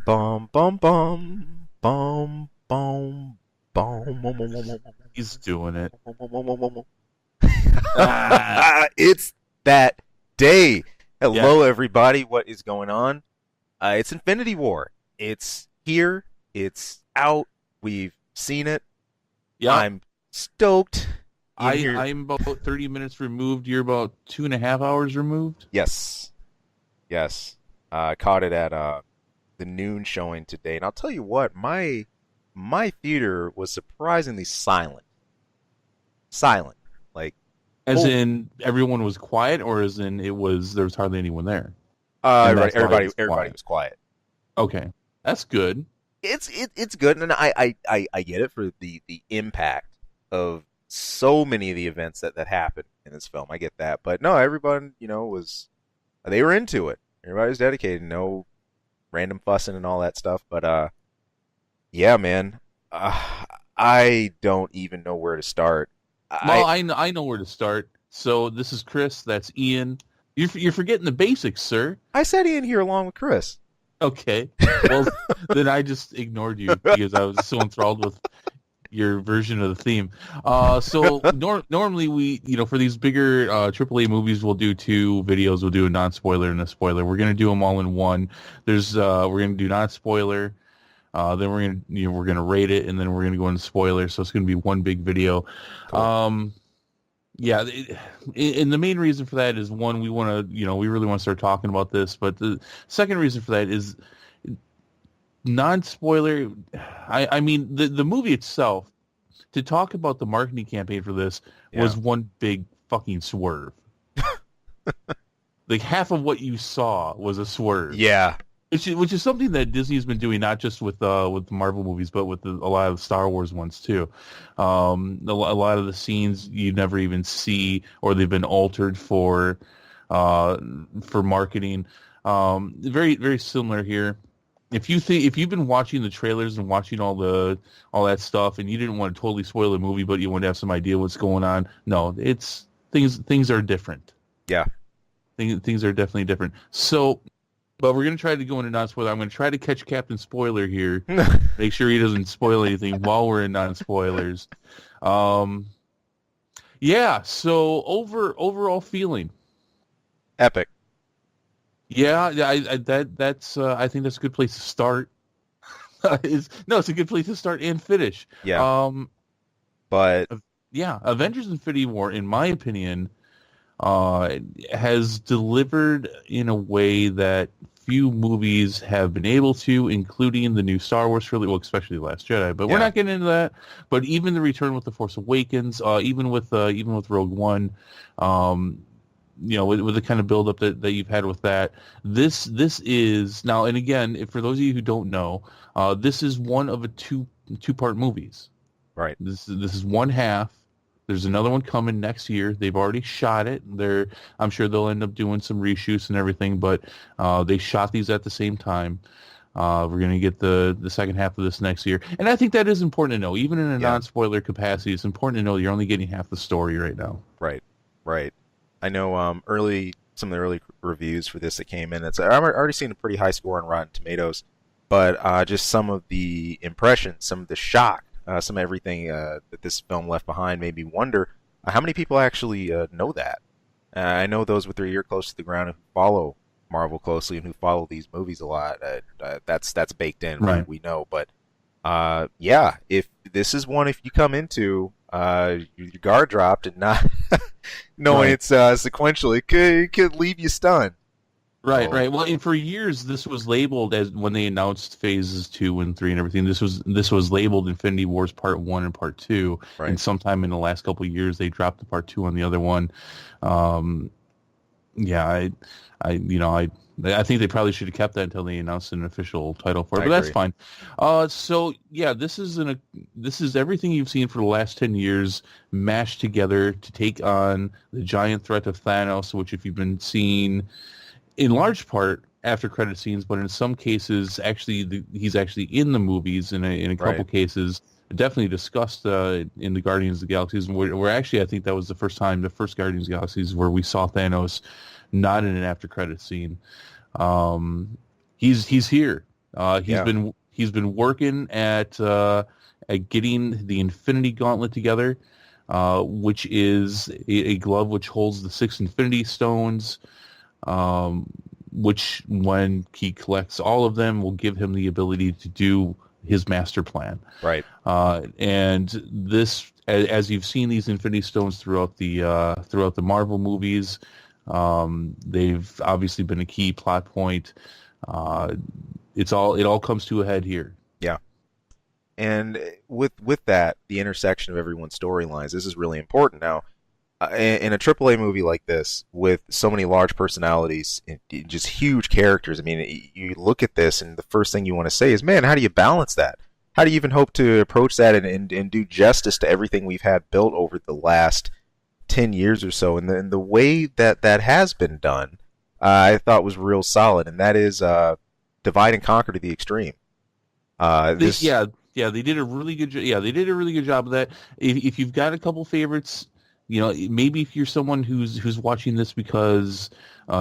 Bum bum bum bum bum bum. He's doing it. It's that day. Yeah. Hello, everybody. What is going on? It's Infinity War. It's here. It's out. We've seen it. Yep. I'm stoked. In I here. I'm about 30 minutes removed. You're about 2.5 hours removed. Yes. Yes. I caught it at the noon showing today, and I'll tell you what, my theater was surprisingly silent. Silent. Like, As oh, in everyone was quiet, or as in there was hardly anyone there, and that's why it was everybody quiet. was quiet. Okay, that's good. It's good, and I get it for the impact of so many of the events that happened in this film. I get that, but no, everyone was they were into it. Everybody was dedicated. No random fussing and all that stuff. But yeah, man, I don't even know where to start. Well, I I know where to start. So this is Chris. That's Ian. You're forgetting the basics, sir. I said Ian here along with Chris. Okay. Well, then I just ignored you because I was so enthralled with your version of the theme. Normally we, for these bigger AAA movies, we'll do two videos. We'll do a non-spoiler and a spoiler. We're gonna do them all in one. We're gonna do non-spoiler. Then we're gonna rate it, and then we're gonna go into spoiler. So it's gonna be one big video. Cool. Yeah, and the main reason for that is one, we want to, we really want to start talking about this. But the second reason for that is non-spoiler. I mean, the movie itself, to talk about the marketing campaign for this Yeah. was one big fucking swerve. Like half of what you saw was a swerve. Yeah. Which is something that Disney's been doing, not just with the Marvel movies, but with a lot of the Star Wars ones too. A lot of the scenes you never even see, or they've been altered for marketing. Very very similar here. If you've been watching the trailers and watching all that stuff, and you didn't want to totally spoil the movie, but you want to have some idea what's going on, no, it's things are different. Yeah. Things are definitely different. So. But we're going to try to go into non-spoiler. I'm going to try to catch Captain Spoiler here. Make sure he doesn't spoil anything while we're in non-spoilers. Yeah, so overall feeling. Epic. Yeah, that's I think that's a good place to start. It's a good place to start and finish. Yeah. But Yeah, Avengers Infinity War, in my opinion, has delivered in a way that few movies have been able to, including the new Star Wars trilogy, well, especially The Last Jedi. But we're not getting into that. But even the return with The Force Awakens, even with Rogue One, with the kind of build up that you've had with that, this is now, and again, for those of you who don't know, this is one of a two-part movies. right. This is one half. There's another one coming next year. They've already shot it. I'm sure they'll end up doing some reshoots and everything, but they shot these at the same time. We're going to get the second half of this next year. And I think that is important to know. Even in a non-spoiler capacity, it's important to know you're only getting half the story right now. Right. Right. I know some of the early reviews for this that came in. I'm already seeing a pretty high score on Rotten Tomatoes, but just some of the impressions, some of the shock, some of everything that this film left behind made me wonder how many people actually know that. I know those with their ear close to the ground who follow Marvel closely and who follow these movies a lot. That's baked in. Right. We know, but yeah, if this is one, if you come into your guard dropped and not knowing it's sequential, it could leave you stunned. Right, right. Well, and for years, this was labeled as, when they announced phases 2 and 3 and everything, this was labeled Infinity Wars Part 1 and Part 2. Right. And sometime in the last couple of years, they dropped the Part 2 on the other one. Yeah, I think they probably should have kept that until they announced an official title for it, but that's fine. So yeah, this is everything you've seen for the last 10 years mashed together to take on the giant threat of Thanos, which, if you've been seeing, in large part after credit scenes, but in some cases, actually, he's actually in the movies in a couple cases. Definitely discussed in the Guardians of the Galaxies, where actually I think that was the first Guardians of the Galaxies where we saw Thanos not in an after credit scene. He's here. He's Yeah. been working at getting the Infinity Gauntlet together, which is a glove which holds the 6 Infinity Stones, um, which when he collects all of them will give him the ability to do his master plan. Right. And this, as you've seen these Infinity Stones throughout the Marvel movies, they've obviously been a key plot point. Uh, it all comes to a head here. Yeah. And with that, the intersection of everyone's storylines, this is really important. Now, in a AAA movie like this, with so many large personalities and just huge characters, I mean, you look at this, and the first thing you want to say is, man, how do you balance that? How do you even hope to approach that and do justice to everything we've had built over the last 10 years or so? And the way that that has been done, I thought was real solid, and that is divide and conquer to the extreme. This, Yeah, they did a really good job. Yeah, they did a really good job of that. If you've got a couple favorites, maybe if you're someone who's watching this because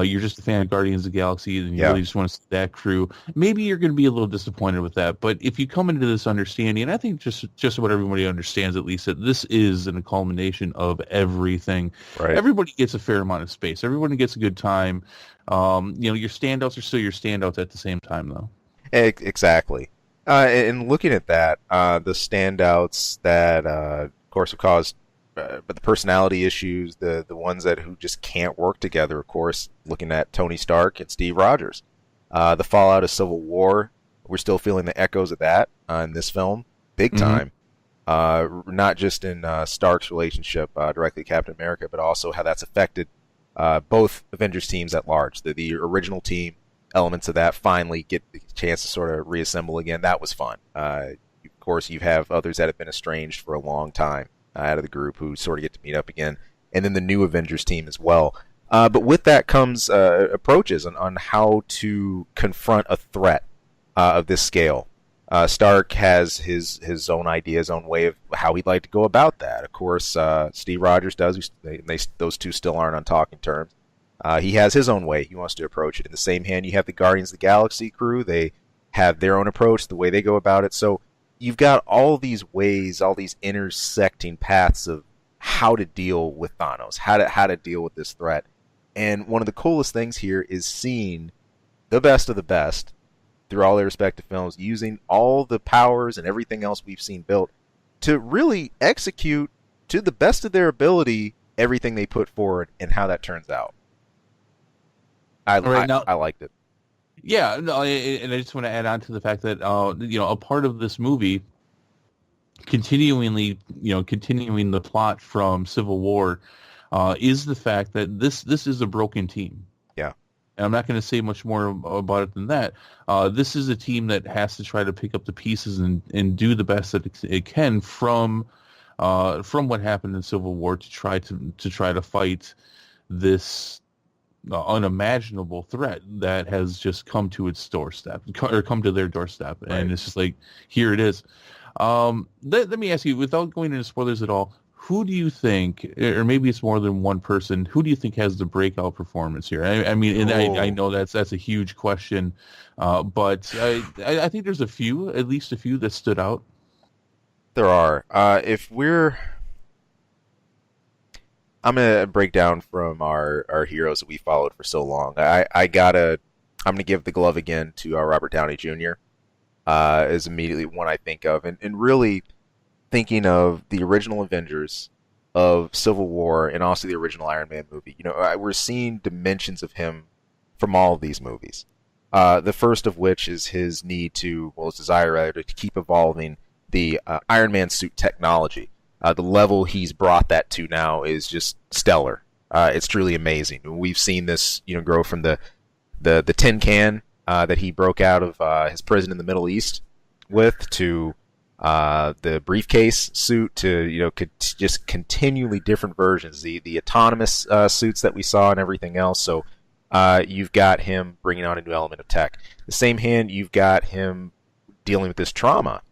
you're just a fan of Guardians of the Galaxy and you yeah, really just want to see that crew, maybe you're going to be a little disappointed with that. But if you come into this understanding, and I think just about everybody understands at least that this is a culmination of everything. right. Everybody gets a fair amount of space. Everybody gets a good time. Your standouts are still your standouts at the same time, though. Exactly. And looking at that, the standouts that, of course, have caused, but the personality issues, the ones that who just can't work together. Of course, looking at Tony Stark and Steve Rogers, the fallout of Civil War. We're still feeling the echoes of that in this film, big time. Not just in Stark's relationship directly to Captain America, but also how that's affected both Avengers teams at large. The original team, elements of that finally get the chance to sort of reassemble again. That was fun. Of course, you have others that have been estranged for a long time out of the group who sort of get to meet up again, and then the new Avengers team as well. But with that comes approaches on how to confront a threat of this scale. Stark has his own idea, his own way of how he'd like to go about that. Of course, Steve Rogers does. Those two still aren't on talking terms. He has his own way he wants to approach it. In the same hand, you have the Guardians of the Galaxy crew. They have their own approach, the way they go about it. So you've got all these ways, all these intersecting paths of how to deal with Thanos, how to deal with this threat. And one of the coolest things here is seeing the best of the best through all their respective films, using all the powers and everything else we've seen built to really execute to the best of their ability everything they put forward and how that turns out. I liked it. Yeah, no, and I just want to add on to the fact that a part of this movie, continuing the plot from Civil War, is the fact that this is a broken team. Yeah, and I'm not going to say much more about it than that. This is a team that has to try to pick up the pieces and do the best that it can from what happened in Civil War to try to fight this unimaginable threat that has just come to its doorstep or come to their doorstep. Right. And it's just like, here it is. Let me ask you, without going into spoilers at all, who do you think, or maybe it's more than one person, who do you think has the breakout performance here? I mean, and I know that's a huge question, but I think there's at least a few that stood out. There are. I'm gonna break down from our heroes that we followed for so long. I'm gonna give the glove again to Robert Downey Jr. Is immediately one I think of, and really thinking of the original Avengers, of Civil War, and also the original Iron Man movie. We're seeing dimensions of him from all of these movies. The first of which is his desire rather to keep evolving the Iron Man suit technology. The level he's brought that to now is just stellar. It's truly amazing. We've seen this, grow from the tin can that he broke out of his prison in the Middle East with, to the briefcase suit, to just continually different versions. The autonomous suits that we saw and everything else. So you've got him bringing on a new element of tech. The same hand, you've got him dealing with this trauma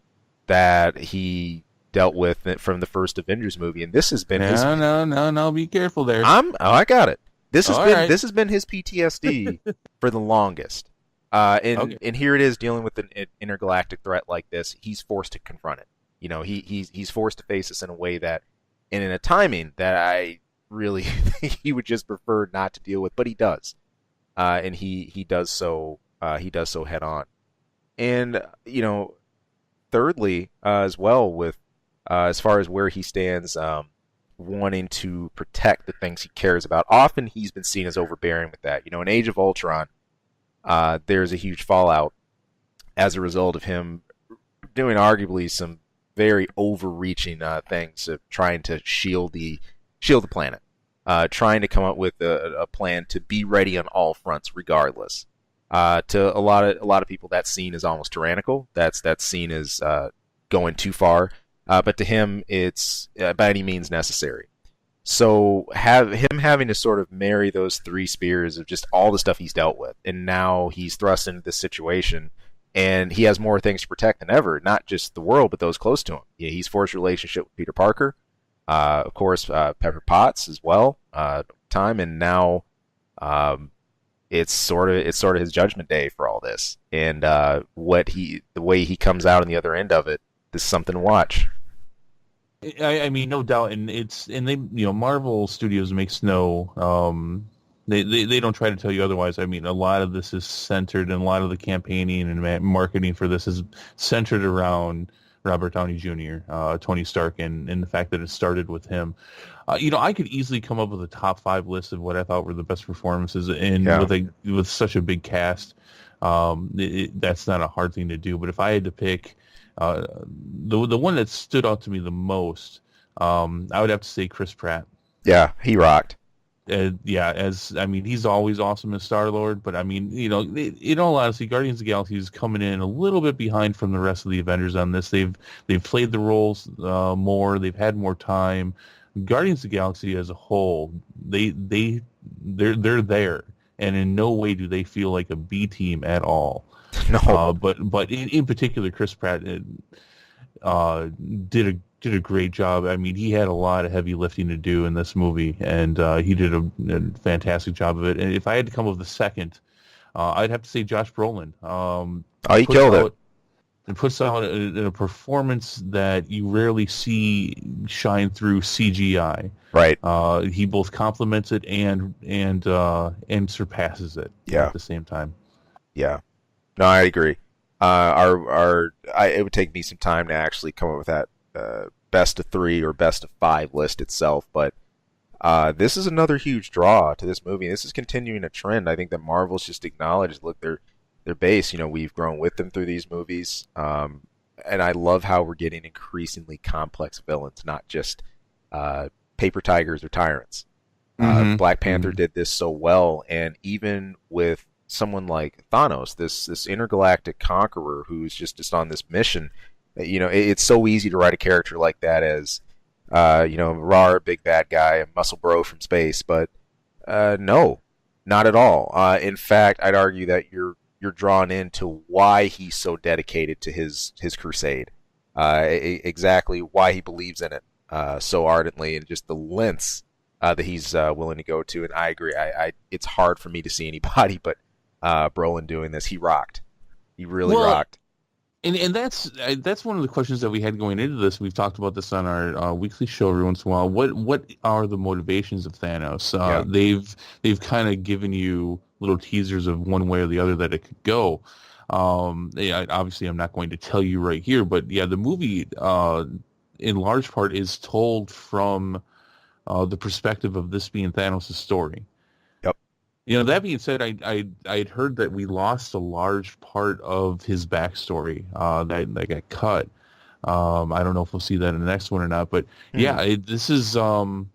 that he dealt with from the first Avengers movie, and this has been his. No, be careful there. I got it. This has been his PTSD for the longest. Okay. And here it is dealing with an intergalactic threat like this. He's forced to confront it. He's forced to face this in a way that, and in a timing that I really think he would just prefer not to deal with, but he does, and he does so head on. And thirdly, as well, with as far as where he stands, wanting to protect the things he cares about. Often he's been seen as overbearing with that. In Age of Ultron, there's a huge fallout as a result of him doing arguably some very overreaching things of trying to shield the planet, trying to come up with a plan to be ready on all fronts, regardless. To a lot of people, that's seen as almost tyrannical. That's seen as going too far. But to him, it's by any means necessary. So having to sort of marry those three spears of just all the stuff he's dealt with, and now he's thrust into this situation, and he has more things to protect than ever. Not just the world, but those close to him. Yeah, he's forged a relationship with Peter Parker, of course, Pepper Potts as well. Time and now, it's sort of his judgment day for all this, and the way he comes out on the other end of it. This is something to watch. I mean, no doubt, and they Marvel Studios makes no they don't try to tell you otherwise. I mean, a lot of this is centered, and a lot of the campaigning and marketing for this is centered around Robert Downey Jr., Tony Stark, and the fact that it started with him. I could easily come up with a top 5 list of what I thought were the best performances, and with such a big cast, that's not a hard thing to do. But if I had to pick the one that stood out to me the most, I would have to say Chris Pratt. Yeah, he rocked. He's always awesome as Star-Lord, but I mean, in all honesty, Guardians of the Galaxy is coming in a little bit behind from the rest of the Avengers on this. They've played the roles more, they've had more time. Guardians of the Galaxy as a whole, they're there, and in no way do they feel like a B team at all. No, but in particular, Chris Pratt did a great job. I mean, he had a lot of heavy lifting to do in this movie, and he did a fantastic job of it. And if I had to come up with a second, I'd have to say Josh Brolin. He killed it. And puts out a performance that you rarely see shine through CGI. Right. He both complements it and surpasses it at the same time. Yeah. No, I agree. It would take me some time to actually come up with that best of 3 or best of 5 list itself, but this is another huge draw to this movie. This is continuing a trend. I think that Marvel's just acknowledged, look, their base. We've grown with them through these movies, and I love how we're getting increasingly complex villains, not just paper tigers or tyrants. Black Panther did this so well, and even with someone like Thanos, this intergalactic conqueror who's just on this mission, it's so easy to write a character like that as raw big bad guy, a muscle bro from space, but no, not at all. In fact, I'd argue that you're drawn into why he's so dedicated to his crusade, exactly why he believes in it so ardently, and just the lengths that he's willing to go to. And I agree. It's hard for me to see anybody but Brolin doing this. He rocked. He really rocked. And that's one of the questions that we had going into this. We've talked about this on our weekly show every once in a while. What are the motivations of Thanos? They've kind of given you little teasers of one way or the other that it could go. Obviously, I'm not going to tell you right here, but yeah, the movie in large part is told from the perspective of this being Thanos' story. That being said, I'd heard that we lost a large part of his backstory that got cut. I don't know if we'll see that in the next one or not, but this is I'm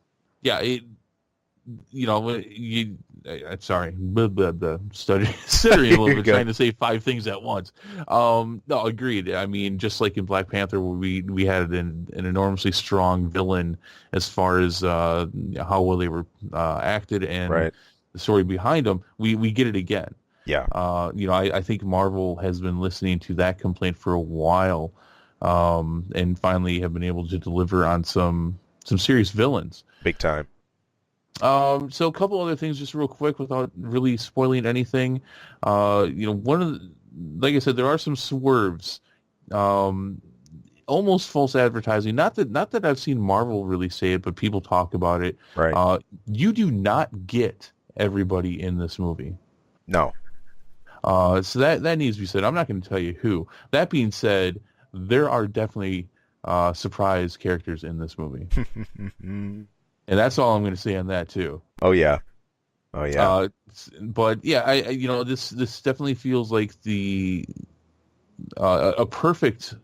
sorry, stuttering a little bit, trying to say 5 things at once. No, agreed. I mean, just like in Black Panther, where we had an enormously strong villain as far as how well they were acted and the story behind them, we get it again. Yeah. I think Marvel has been listening to that complaint for a while, and finally have been able to deliver on some serious villains. Big time. So a couple other things, just real quick, without really spoiling anything. One of the, like I said, there are some swerves, um, almost false advertising. Not that I've seen Marvel really say it, but people talk about it. Right? Uh, you do not get everybody in this movie. No. So that needs to be said. I'm not going to tell you who. That being said, there are definitely surprise characters in this movie, and that's all I'm going to say on that too. Oh yeah. Oh yeah. Uh, but yeah, this definitely feels like a perfect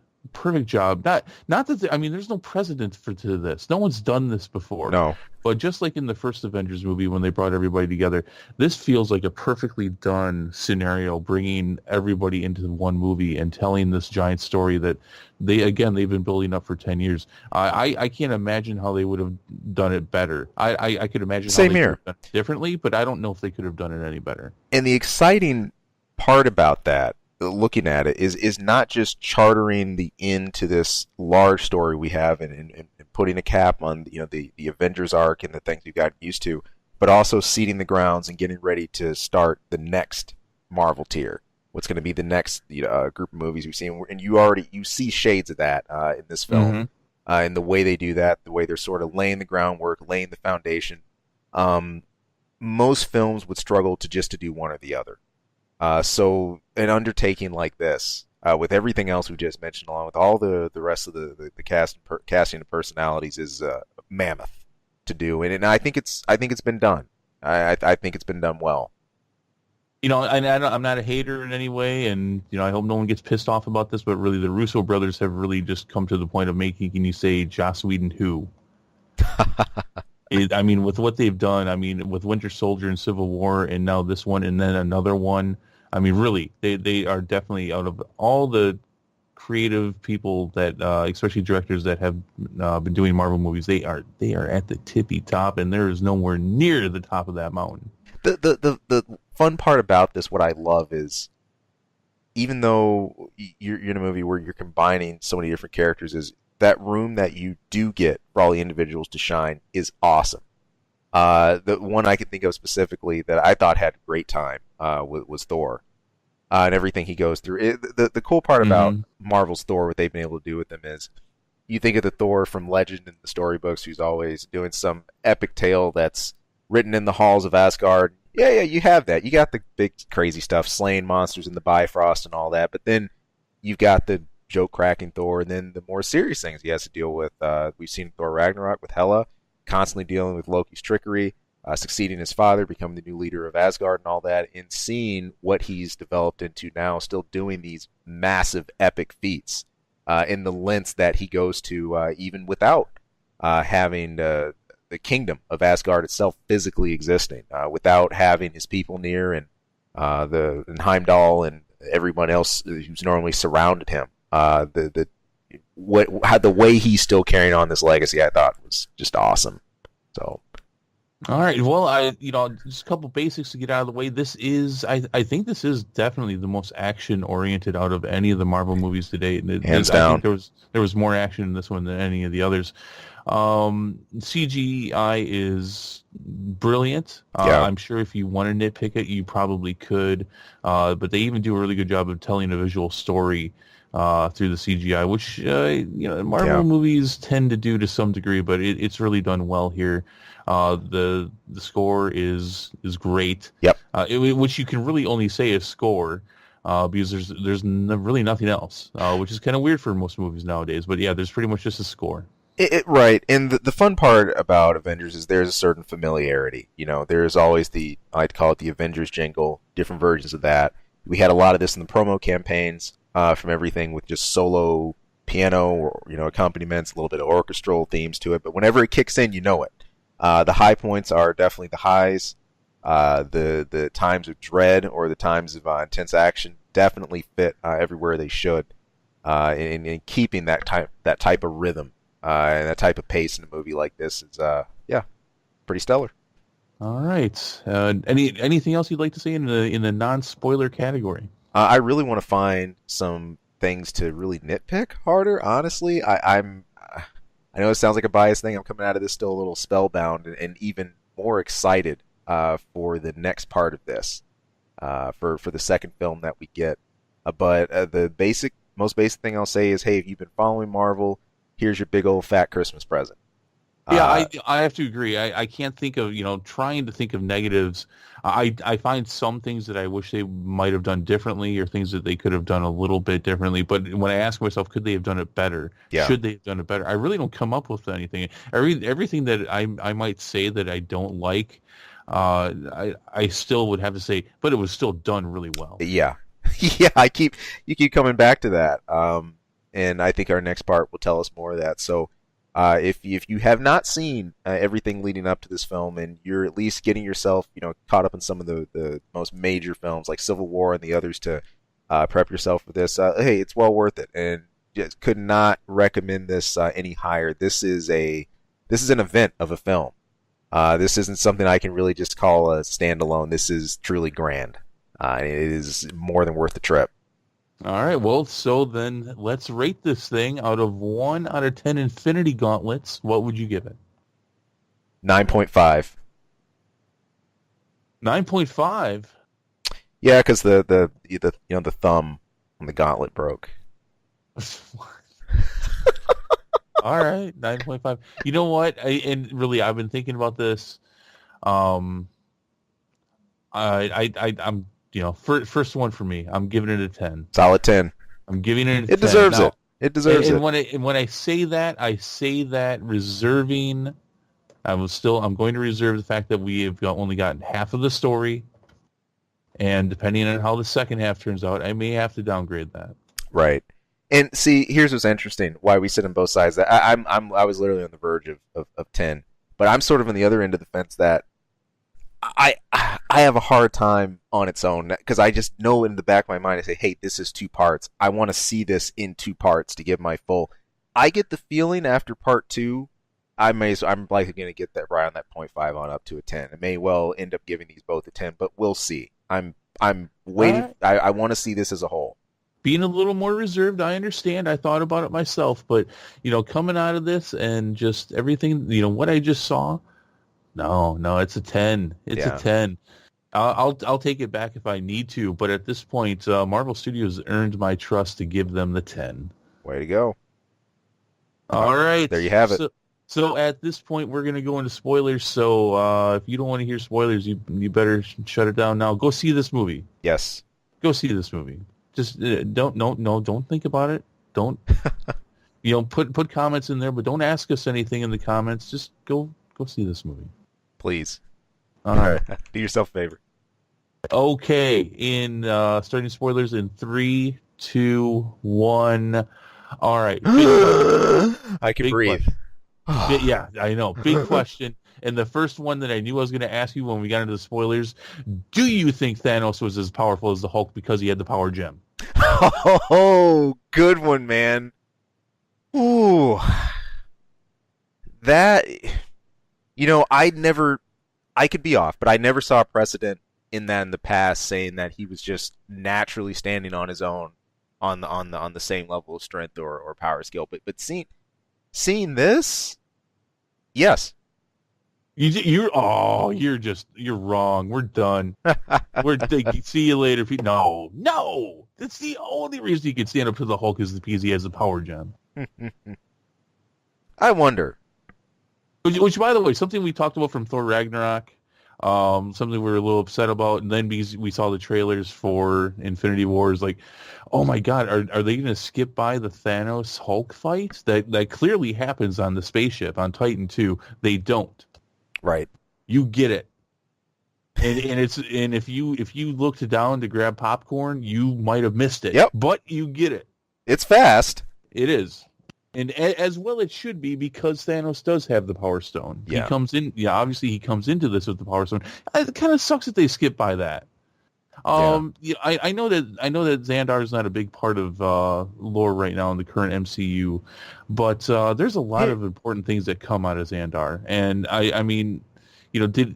job. Not that I mean, there's no precedent to this. No one's done this before. No. But just like in the first Avengers movie when they brought everybody together, this feels like a perfectly done scenario, bringing everybody into one movie and telling this giant story that they've been building up for 10 years. I can't imagine how they would have done it better. I could imagine how Same they could here. have done it differently, but I don't know if they could have done it any better. And the exciting part about that, looking at it, is not just chartering the end to this large story we have and putting a cap on the Avengers arc and the things we've gotten used to, but also seeding the grounds and getting ready to start the next Marvel tier. What's going to be the next group of movies we've seen, and you see shades of that in this film, Mm-hmm. in the way they do that, the way they're sort of laying the groundwork, laying the foundation. Um, Most films would struggle to do one or the other. So an undertaking like this, with everything else we just mentioned, along with all the rest of the casting of personalities, is mammoth to do, and I think it's been done. I think it's been done well. I'm not a hater in any way, and I hope no one gets pissed off about this. But really, the Russo brothers have really just come to the point of making you say Joss Whedon who. I mean, with what they've done, I mean, with Winter Soldier and Civil War, and now this one, and then another one. I mean, really, they are definitely, out of all the creative people that, especially directors that have been doing Marvel movies, they are at the tippy top, and there is nowhere near the top of that mountain. The fun part about this, what I love is, even though you're in a movie where you're combining so many different characters, is that room that you do get for all the individuals to shine is awesome. The one I can think of specifically that I thought had a great time was Thor, and everything he goes through. The cool part about Mm-hmm. Marvel's Thor, what they've been able to do with him, is you think of the Thor from Legend in the storybooks, who's always doing some epic tale that's written in the halls of Asgard. Yeah, yeah, you have that. You got the big crazy stuff, slaying monsters in the Bifrost and all that. But then you've got the joke cracking Thor, and then the more serious things he has to deal with. We've seen Thor Ragnarok with Hela, constantly dealing with Loki's trickery, succeeding his father, becoming the new leader of Asgard and all that, and seeing what he's developed into now, still doing these massive epic feats in the lengths that he goes to, even without having the kingdom of Asgard itself physically existing, without having his people near and and Heimdall and everyone else who's normally surrounded him. The way he's still carrying on this legacy, I thought was just awesome. So All right. Well, just a couple basics to get out of the way. I think this is definitely the most action oriented out of any of the Marvel movies to date. hands I think down, there was more action in this one than any of the others. CGI is brilliant. yeah, I'm sure if you want to nitpick it, you probably could. But they even do a really good job of telling a visual story through the CGI, which Marvel yeah, movies tend to do to some degree, but it's really done well here. The score is great, yep. which you can really only say is score. Because really nothing else, which is kind of weird for most movies nowadays. But yeah, there's pretty much just a score. Right, and the fun part about Avengers is there's a certain familiarity. There's always I like to call it the Avengers jingle, different versions of that. We had a lot of this in the promo campaigns, from everything with just solo piano or accompaniments, a little bit of orchestral themes to it. But whenever it kicks in, you know it. The high points are definitely the highs. The times of dread or the times of intense action definitely fit everywhere they should, in keeping that type of rhythm and that type of pace in a movie like this is yeah, pretty stellar. All right. Anything else you'd like to say in the non-spoiler category? I really want to find some things to really nitpick harder. Honestly, I know it sounds like a biased thing. I'm coming out of this still a little spellbound, and even more excited for the next part of this, for the second film that we get. But the most basic thing I'll say is, hey, if you've been following Marvel, here's your big old fat Christmas present. Yeah, I have to agree. I can't think of, trying to think of negatives. I find some things that I wish they might have done differently, or things that they could have done a little bit differently. But when I ask myself, could they have done it better? Yeah. Should they have done it better? I really don't come up with anything. Everything that I might say that I don't like, I still would have to say, but it was still done really well. Yeah. Yeah, you keep coming back to that. And I think our next part will tell us more of that. So if you have not seen everything leading up to this film, and you're at least getting yourself caught up in some of the most major films like Civil War and the others to prep yourself for this, hey, it's well worth it, and just could not recommend this any higher. This is an event of a film. This isn't something I can really just call a standalone. This is truly grand. It is more than worth the trip. All right, well, so then let's rate this thing out of 1 out of 10 Infinity Gauntlets. What would you give it? 9.5. 9.5? Yeah, because the thumb on the gauntlet broke. All right, 9.5. You know what? I've been thinking about this. I'm first one for me. I'm giving it a 10. Solid 10. I'm giving it a 10. It deserves it. It deserves it. When I say that reserving. I'm going to reserve the fact that we have only gotten half of the story, and depending on how the second half turns out, I may have to downgrade that. Right. And see, here's what's interesting. Why we sit on both sides. I was literally on the verge of 10, but I'm sort of on the other end of the fence that I have a hard time on its own, because I just know in the back of my mind, I say, hey, this is 2 parts. I want to see this in 2 parts to give my full. I get the feeling after part 2, I'm likely going to get that right on that 0.5 on up to a 10. I may well end up giving these both a 10, but we'll see. I'm waiting. Right. I want to see this as a whole. Being a little more reserved, I understand. I thought about it myself, but coming out of this and just everything, what I just saw. No, it's a 10. It's a 10. I'll take it back if I need to, but at this point, Marvel Studios earned my trust to give them the 10. Way to go! All right, there you have it. So at this point, we're gonna go into spoilers. So if you don't want to hear spoilers, you better shut it down now. Go see this movie. Yes. Go see this movie. Just don't think about it. Don't put comments in there, but don't ask us anything in the comments. Just go see this movie. Please. All right. Do yourself a favor. Okay. In starting spoilers in 3, 2, 1. All right. I can breathe. Yeah, I know. Big question. And the first one that I knew I was going to ask you when we got into the spoilers, do you think Thanos was as powerful as the Hulk because he had the power gem? Oh, good one, man. Ooh. That... I could be off, but I never saw a precedent in the past saying that he was just naturally standing on his own on the same level of strength or power skill. But seeing this, yes. You're wrong. We're done. See you later. No. That's the only reason you can stand up to the Hulk is because he has the power gem. I wonder. Which, by the way, something we talked about from Thor Ragnarok, something we were a little upset about, and then because we saw the trailers for Infinity War, is like, oh my God, are they going to skip by the Thanos Hulk fight? That clearly happens on the spaceship on Titan 2. They don't. Right. You get it. And if you looked down to grab popcorn, you might have missed it. Yep. But you get it. It's fast. It is. And as well it should be, because Thanos does have the Power Stone. Yeah. He comes in. Yeah, obviously he comes into this with the Power Stone. It kind of sucks that they skip by that. Yeah, I know that Xandar is not a big part of lore right now in the current MCU, but there's a lot of important things that come out of Xandar. And I mean, did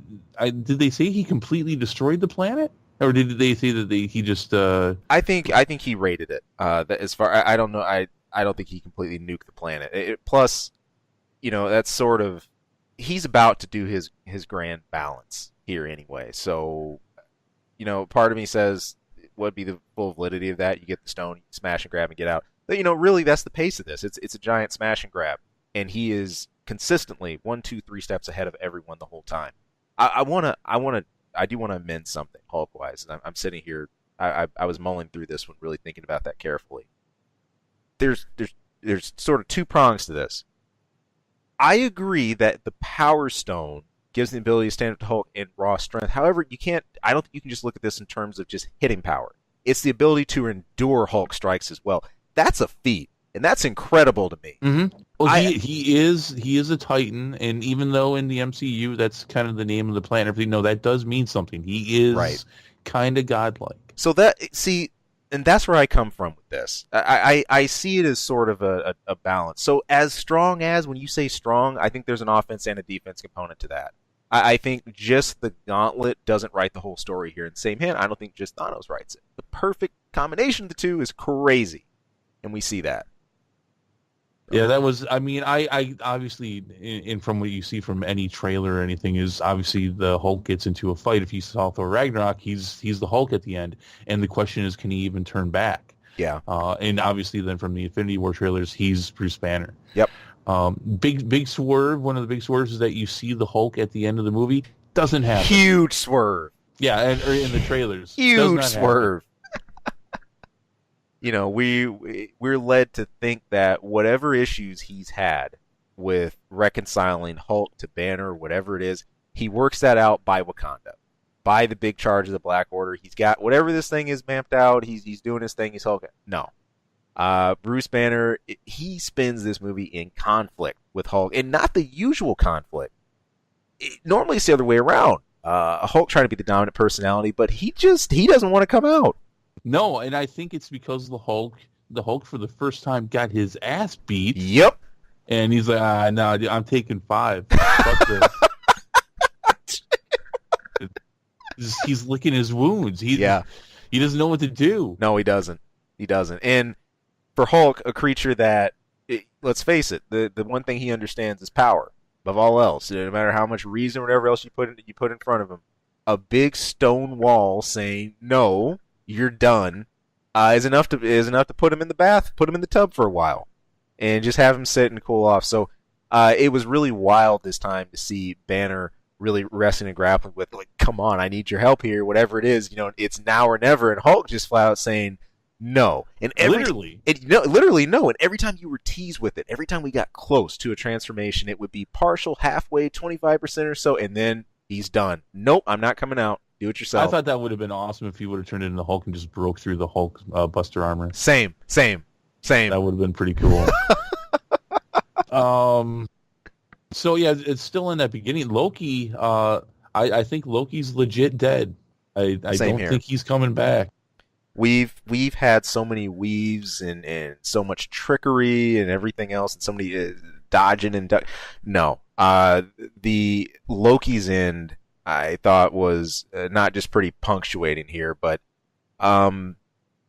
they say he completely destroyed the planet? Or did they say that he just? I think he raided it. As far I don't know. I don't think he completely nuked the planet. Plus, that's sort of he's about to do his grand balance here anyway. So, part of me says, what would be the full validity of that? You get the stone, you smash and grab and get out. But, really, that's the pace of this. It's a giant smash and grab, and he is consistently 1, 2, 3 steps ahead of everyone the whole time. I do want to amend something Hulk wise. I'm sitting here. I was mulling through this one, really thinking about that carefully. There's sort of two prongs to this. I agree that the Power Stone gives the ability to stand up to Hulk in raw strength. However, I don't think you can just look at this in terms of just hitting power. It's the ability to endure Hulk strikes as well. That's a feat, and that's incredible to me. Mm-hmm. Well, he is a Titan, and even though in the MCU that's kind of the name of the planet, everything, no, that does mean something. He is kind of godlike. So and that's where I come from with this. I see it as sort of a balance. So as strong as, when you say strong, I think there's an offense and a defense component to that. I think just the gauntlet doesn't write the whole story here. In the same hand, I don't think just Thanos writes it. The perfect combination of the two is crazy, and we see that. Yeah, that was, I obviously, and from what you see from any trailer or anything, is obviously the Hulk gets into a fight. If you saw Thor Ragnarok, he's the Hulk at the end. And the question is, can he even turn back? Yeah. And obviously then from the Infinity War trailers, he's Bruce Banner. Yep. Big swerve, one of the big swerves is that you see the Hulk at the end of the movie. Doesn't happen. Huge swerve. Yeah, or in the trailers. Huge swerve. We're led to think that whatever issues he's had with reconciling Hulk to Banner, whatever it is, he works that out by Wakanda, by the big charge of the Black Order. He's got whatever this thing is mapped out. He's doing his thing. He's Hulk. No, Bruce Banner, he spends this movie in conflict with Hulk, and not the usual conflict. Normally it's the other way around. Hulk trying to be the dominant personality, but he doesn't want to come out. No, and I think it's because the Hulk for the first time got his ass beat. Yep. And he's like, no, I'm taking 5. Fuck this. He's licking his wounds. He doesn't know what to do. No, he doesn't. And for Hulk, a creature that, let's face it, the one thing he understands is power above all else. No matter how much reason or whatever else you put in front of him, a big stone wall saying no, you're done, is enough to put him in the bath, put him in the tub for a while, and just have him sit and cool off. So it was really wild this time to see Banner really wrestling and grappling with, like, come on, I need your help here, whatever it is, it's now or never, and Hulk just flat out saying no. And literally no. And every time you were teased with it, every time we got close to a transformation, it would be partial, halfway, 25% or so, and then he's done. Nope, I'm not coming out. Do it yourself. I thought that would have been awesome if he would have turned into Hulk and just broke through the Hulk Buster armor. Same. That would have been pretty cool. So yeah, it's still in that beginning. Loki, I think Loki's legit dead. I don't think he's coming back. We've had so many weaves and so much trickery and everything else, and so many dodging and no. The Loki's end, I thought, was not just pretty punctuating here, but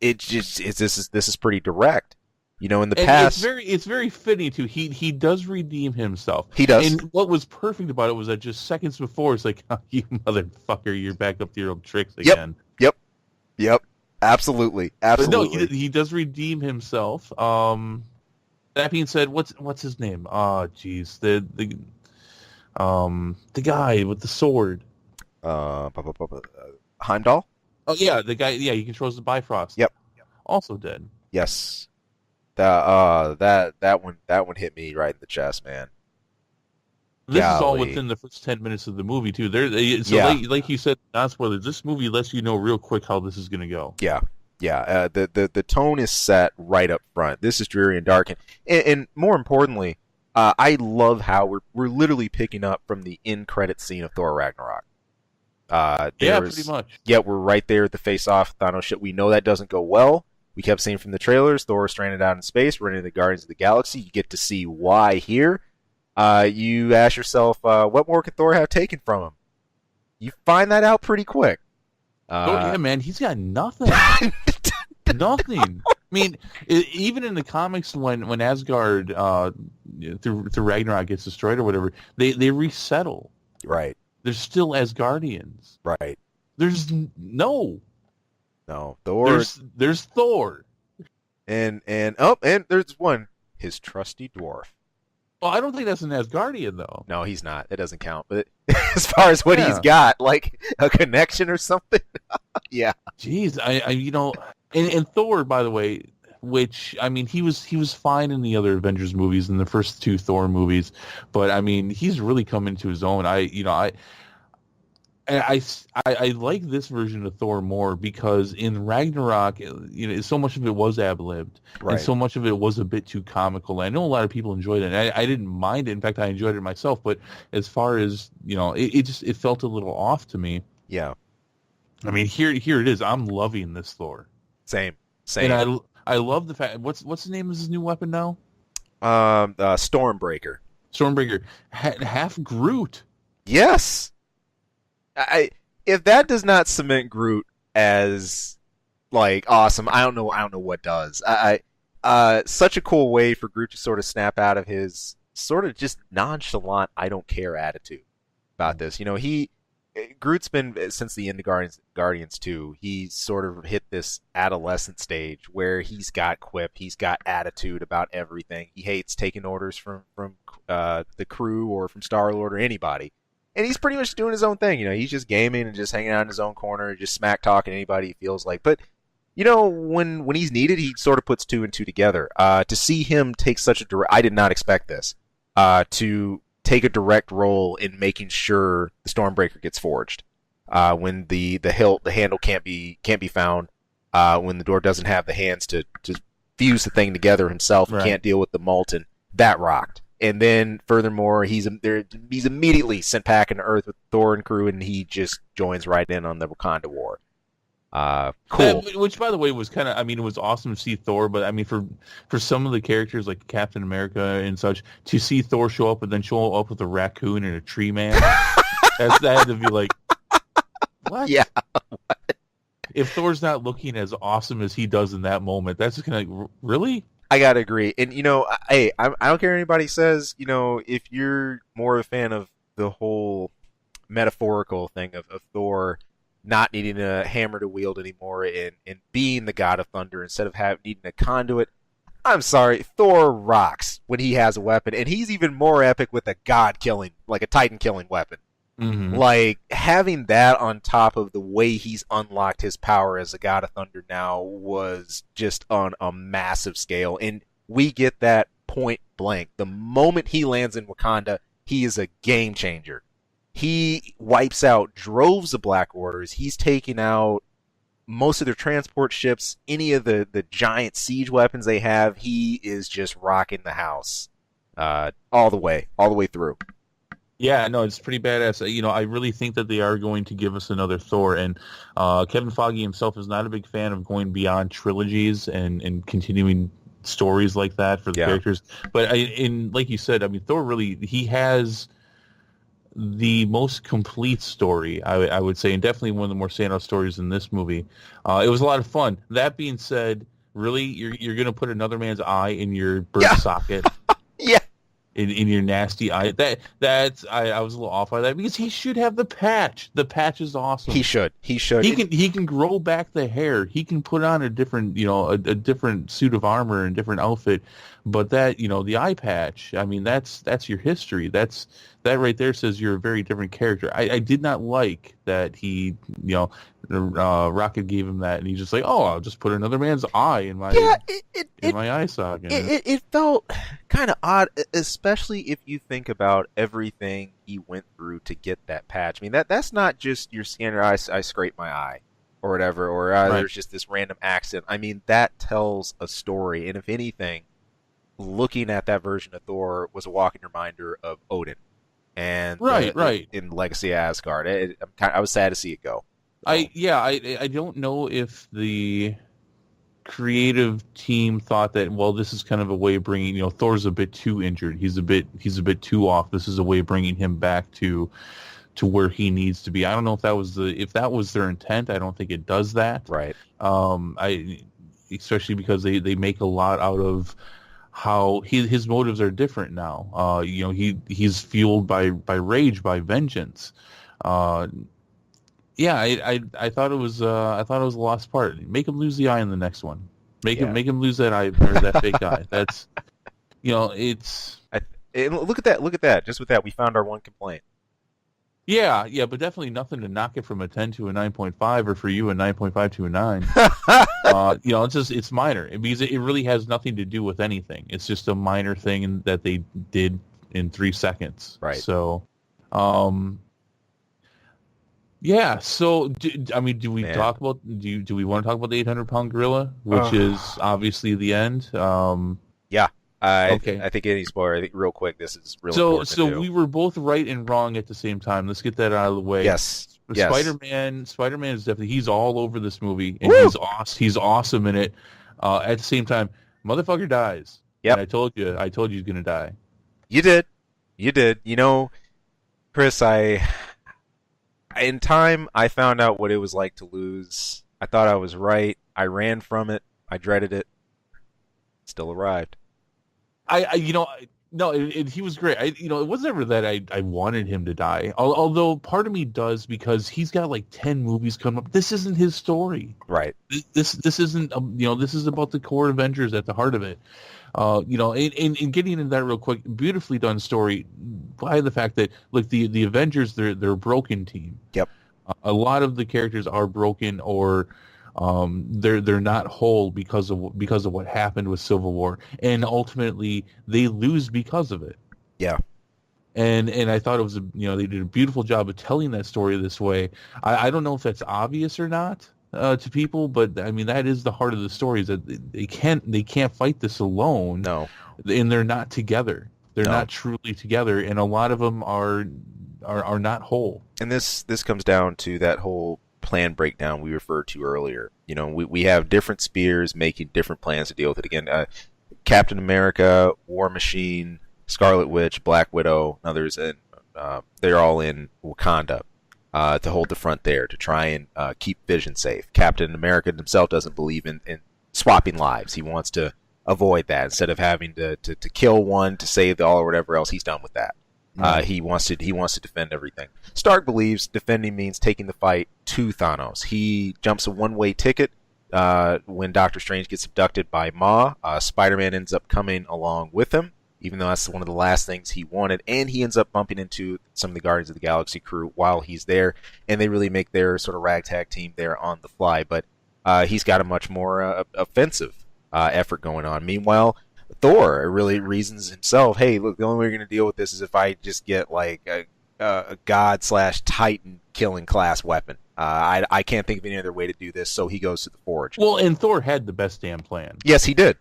this is pretty direct. In the past, it's very fitting too. He does redeem himself. He does. And what was perfect about it was that just seconds before, it's like, oh, you motherfucker, you're back up to your old tricks again. Yep. Absolutely. No, he does redeem himself. That being said, what's his name? Oh, jeez, the guy with the sword. Heimdall? Oh yeah, the guy. Yeah, he controls the Bifrost. Yep. Also dead. Yes. That one hit me right in the chest, man. This is all within the first 10 minutes of the movie too. Like you said, not spoilers. This movie lets you know real quick how this is going to go. Yeah. The tone is set right up front. This is dreary and dark, and more importantly, I love how we're literally picking up from the end credit scene of Thor Ragnarok. Pretty much. Yeah, we're right there at the face-off Thanos shit. We know that doesn't go well. We kept seeing from the trailers, Thor stranded out in space, running the Guardians of the Galaxy. You get to see why here. You ask yourself, what more could Thor have taken from him? You find that out pretty quick. Oh yeah, man, he's got nothing. Nothing. mean, even in the comics, when Asgard through Ragnarok gets destroyed or whatever, they resettle. Right. There's still Asgardians. Right. There's no. No. Thor. There's Thor. And there's one, his trusty dwarf. Well, I don't think that's an Asgardian though. No, he's not. It doesn't count. But as far as what he's got, like a connection or something, yeah. Jeez, and Thor, by the way, which I mean, he was fine in the other Avengers movies, in the first two Thor movies, but I mean, he's really come into his own. I like this version of Thor more because in Ragnarok, so much of it was ad-libbed, Right. and so much of it was a bit too comical. I know a lot of people enjoyed it, and I didn't mind it. In fact, I enjoyed it myself. But as far as it felt a little off to me. Yeah. I mean, here it is. I'm loving this Thor. Same. And I love the fact. What's the name of his new weapon now? Stormbreaker. Stormbreaker, half Groot. Yes. If that does not cement Groot as like awesome, I don't know what does. Such a cool way for Groot to sort of snap out of his sort of just nonchalant I don't care attitude about this. Groot's been, since the end of Guardians 2, he's sort of hit this adolescent stage where he's got quip, he's got attitude about everything. He hates taking orders from the crew or from Star-Lord or anybody. And he's pretty much doing his own thing. He's just gaming and just hanging out in his own corner, just smack talking anybody he feels like. But when he's needed, he sort of puts two and two together. To see him take such a direct, I did not expect this. To take a direct role in making sure the Stormbreaker gets forged. When the handle can't be found, when the door doesn't have the hands to fuse the thing together himself, and can't deal with the molten, that rocked. And then, furthermore, he's immediately sent packing to Earth with Thor and crew, and he just joins right in on the Wakanda War. Cool. Which, by the way, was kind of, it was awesome to see Thor, but I mean, for some of the characters like Captain America and such, to see Thor show up and then show up with a raccoon and a tree man, that had to be like, what? Yeah. If Thor's not looking as awesome as he does in that moment, that's just kind of like, really? I gotta agree. And, hey, I don't care what anybody says, if you're more of a fan of the whole metaphorical thing of Thor not needing a hammer to wield anymore and being the god of thunder instead of needing a conduit, I'm sorry, Thor rocks when he has a weapon. And he's even more epic with a god-killing, like a titan-killing weapon. Mm-hmm. Like, having that on top of the way he's unlocked his power as a god of thunder now was just on a massive scale. And we get that point blank. The moment he lands in Wakanda, he is a game changer. He wipes out droves of Black Orders. He's taking out most of their transport ships, any of the giant siege weapons they have. He is just rocking the house all the way through. Yeah, no, it's pretty badass. I really think that they are going to give us another Thor, and Kevin Feige himself is not a big fan of going beyond trilogies and continuing stories like that for the characters. But like you said, Thor really, he has the most complete story, I would say, and definitely one of the more standout stories in this movie. It was a lot of fun. That being said, really, you're going to put another man's eye in your bird socket. Yeah. In your nasty eye. I was a little off by that because he should have the patch. The patch is awesome. He should. He can grow back the hair. He can put on a different, a different suit of armor and different outfit. But that, the eye patch, that's your history. That right there says you're a very different character. I did not like that he, Rocket gave him that, and he's just like, oh, I'll just put another man's eye in my my eye socket. It felt kind of odd, especially if you think about everything he went through to get that patch. That's not just your scanner. I scraped my eye, or whatever, or there's just this random accident. that tells a story, and if anything, looking at that version of Thor was a walking reminder of Odin. And in Legacy of Asgard, I was sad to see it go. I don't know if the creative team thought that, well, this is kind of a way of bringing, Thor's a bit too injured. He's a bit too off. This is a way of bringing him back to where he needs to be. I don't know if that was their intent. I don't think it does that. Right. especially because they make a lot out of how his motives are different now. He's fueled by rage, by vengeance. Uh, yeah, I thought it was a lost part. Make him lose the eye in the next one. Yeah. Make him lose that eye or that fake eye. That's it's And look at that! Look at that! Just with that, we found our one complaint. yeah, but definitely nothing to knock it from a 10 to a 9.5, or for you a 9.5 to a 9. It's minor because it really has nothing to do with anything. It's just a minor thing that they did in 3 seconds. Right. So, yeah. So, do we talk about do we want to talk about the 800-pound gorilla, which is obviously the end? Yeah. Okay. I think any spoiler. I think real quick, this is really important. So we were both right and wrong at the same time. Let's get that out of the way. Yes. Spider-Man is definitely, he's all over this movie, and Woo! he's awesome in it. At the same time, motherfucker dies. Yep. And I told you he's gonna die. You did. You know, Chris, in time, I found out what it was like to lose. I thought I was right. I ran from it. I dreaded it. Still arrived. No, he was great. It wasn't ever that I wanted him to die. Although part of me does, because he's got like 10 movies coming up. This isn't his story. Right. This isn't, this is about the core Avengers at the heart of it. And getting into that real quick, beautifully done story by the fact that, look, the Avengers, they're a broken team. Yep. A lot of the characters are broken, or they're not whole because of what happened with Civil War, and ultimately they lose because of it. Yeah. And I thought it was they did a beautiful job of telling that story this way. I don't know if that's obvious or not to people, but I mean, that is the heart of the story, is that they can't fight this alone. No. And they're not together. They're not truly together, and a lot of them are not whole. And this comes down to that whole plan breakdown we referred to earlier. We have different spears making different plans to deal with it. Again, Captain America, War Machine, Scarlet Witch, Black Widow, and others, and they're all in Wakanda to hold the front there, to try and keep Vision safe. Captain America himself doesn't believe in swapping lives. He wants to avoid that. Instead of having to kill one to save all or whatever else, he's done with that. He wants to defend everything. Stark believes defending means taking the fight to Thanos. He jumps a one-way ticket when Doctor Strange gets abducted by Ma. Spider-Man ends up coming along with him, even though that's one of the last things he wanted, and he ends up bumping into some of the Guardians of the Galaxy crew while he's there, and they really make their sort of ragtag team there on the fly. But he's got a much more offensive effort going on. Meanwhile, Thor really reasons himself, hey, look, the only way we're going to deal with this is if I just get like a god/titan killing class weapon. I can't think of any other way to do this, so he goes to the Forge. Well, and Thor had the best damn plan. Yes, he did.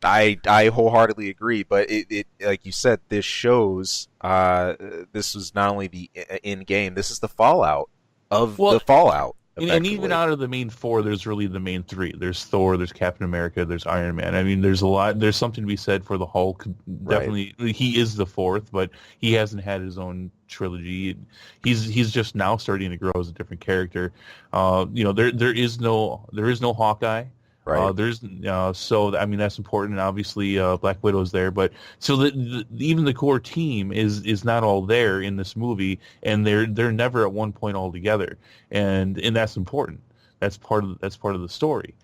I wholeheartedly agree, but it like you said, this shows this was not only the end game, this is the fallout of the fallout. And even out of the main 4, there's really the main 3. There's Thor, there's Captain America, there's Iron Man. I mean, there's something to be said for the Hulk. Definitely, right. He is the 4th, but he hasn't had his own trilogy. He's just now starting to grow as a different character. There is no Hawkeye. Right. So I mean, that's important, and obviously Black Widow's there, but so even the core team is not all there in this movie, and they're never at one point all together, and that's important. That's part of the story.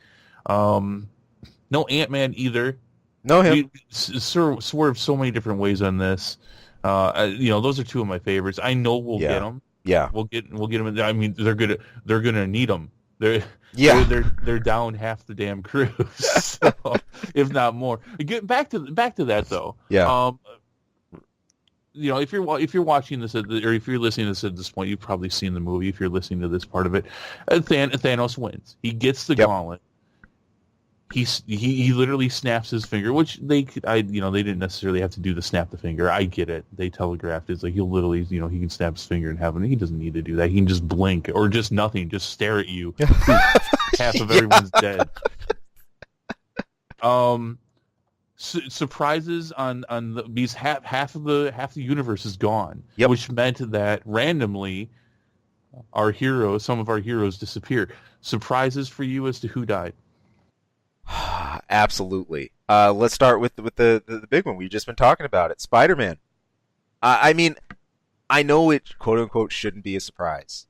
No Ant-Man either. No him. We swerved so many different ways on this. Those are 2 of my favorites. I know we'll get them. Yeah, we'll get them. I mean, they're gonna need them. They're down half the damn crew, so, if not more. Get back to that though. Yeah. If you're watching this or if you're listening to this at this point, you've probably seen the movie. If you're listening to this part of it, Thanos wins. He gets the gauntlet. He literally snaps his finger, which they didn't necessarily have to do the snap the finger. I get it. They telegraphed it's like he'll literally, he can snap his finger and have it. He doesn't need to do that. He can just blink or just nothing, just stare at you. Half of everyone's dead. Surprises on these half the universe is gone. Yep. Which meant that randomly some of our heroes disappear. Surprises for you as to who died? Absolutely. Let's start with the big one. We've just been talking about it. Spider-Man. I mean, I know it quote unquote shouldn't be a surprise,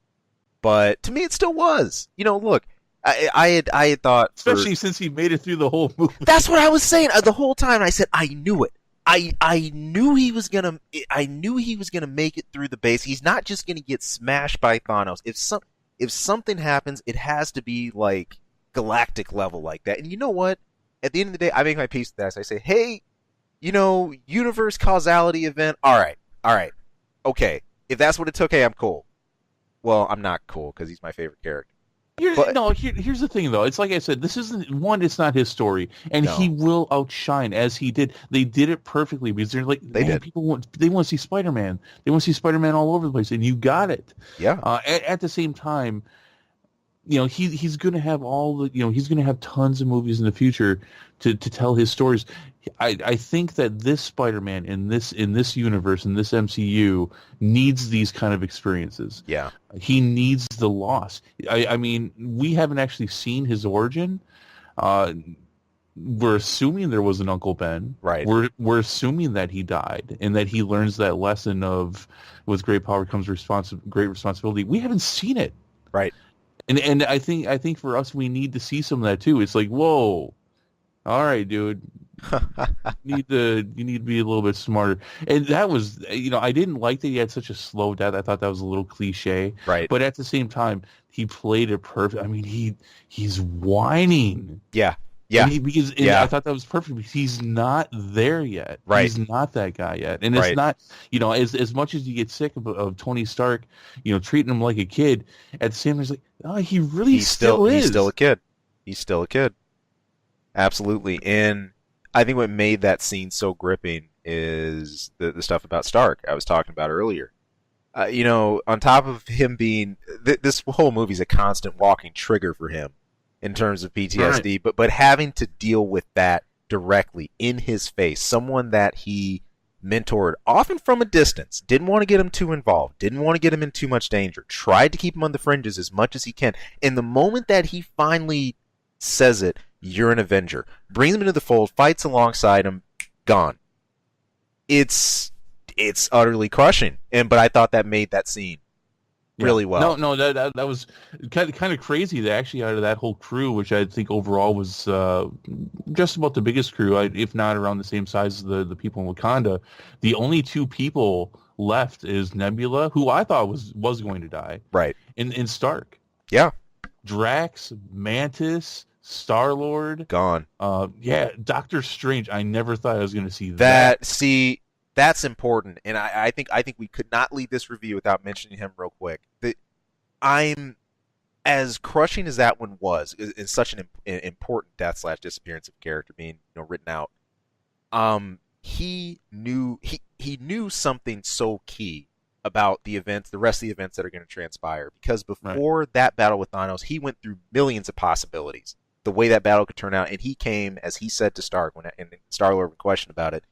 but to me it still was. Look, I had thought especially since he made it through the whole movie. That's what I was saying the whole time. I said I knew it. I knew he was gonna. I knew he was gonna make it through the base. He's not just gonna get smashed by Thanos. If something happens, it has to be like galactic level like that. And you know what? At the end of the day, I make my peace with that. So I say, hey, universe causality event. All right, okay. If that's what it took, hey, I'm cool. Well, I'm not cool because he's my favorite character. Here's the thing, though. It's like I said, this isn't one. It's not his story, and he will outshine as he did. They did it perfectly because they're like, people want to see Spider-Man. They want to see Spider-Man all over the place, and you got it. Yeah. At the same time, he's going to have he's going to have tons of movies in the future to tell his stories. I think that this Spider-Man in this universe, in this MCU, needs these kind of experiences. Yeah. He needs the loss. I mean, we haven't actually seen his origin. We're assuming there was an Uncle Ben. Right. We're assuming that he died and that he learns that lesson of with great power comes great responsibility. We haven't seen it. Right. And I think for us, we need to see some of that too. It's like, whoa, all right, dude. you need to be a little bit smarter. And that was, I didn't like that he had such a slow death. I thought that was a little cliche. Right. But at the same time, he played it perfect. I mean, he's whining. Yeah. Yeah. I thought that was perfect because he's not there yet. Right. He's not that guy yet. And it's not, as much as you get sick of Tony Stark, treating him like a kid, at the same time, it's like, oh, he really still is. He's still a kid. He's still a kid. Absolutely. And I think what made that scene so gripping is the stuff about Stark I was talking about earlier. On top of him being... this whole movie's a constant walking trigger for him in terms of PTSD, right. but having to deal with that directly in his face, someone that he mentored, often from a distance, didn't want to get him too involved, didn't want to get him in too much danger, tried to keep him on the fringes as much as he can. And the moment that he finally says it, you're an Avenger, brings him into the fold, fights alongside him, gone. It's utterly crushing. But I thought that made that scene really well. No, that was kind of crazy that actually out of that whole crew, which I think overall was just about the biggest crew, if not around the same size as the people in Wakanda, the only two people left is Nebula, who I thought was going to die, right, and Stark. Yeah. Drax, Mantis, Star-Lord, gone. Doctor Strange. I never thought I was going to see that. See, that's important, and I think we could not leave this review without mentioning him real quick. I'm as crushing as that one was. Is such an important death / disappearance of character being written out. He knew something so key about the rest of the events that are going to transpire, because before that battle with Thanos, he went through millions of possibilities, the way that battle could turn out, and he came, as he said to Stark when Star-Lord questioned about it,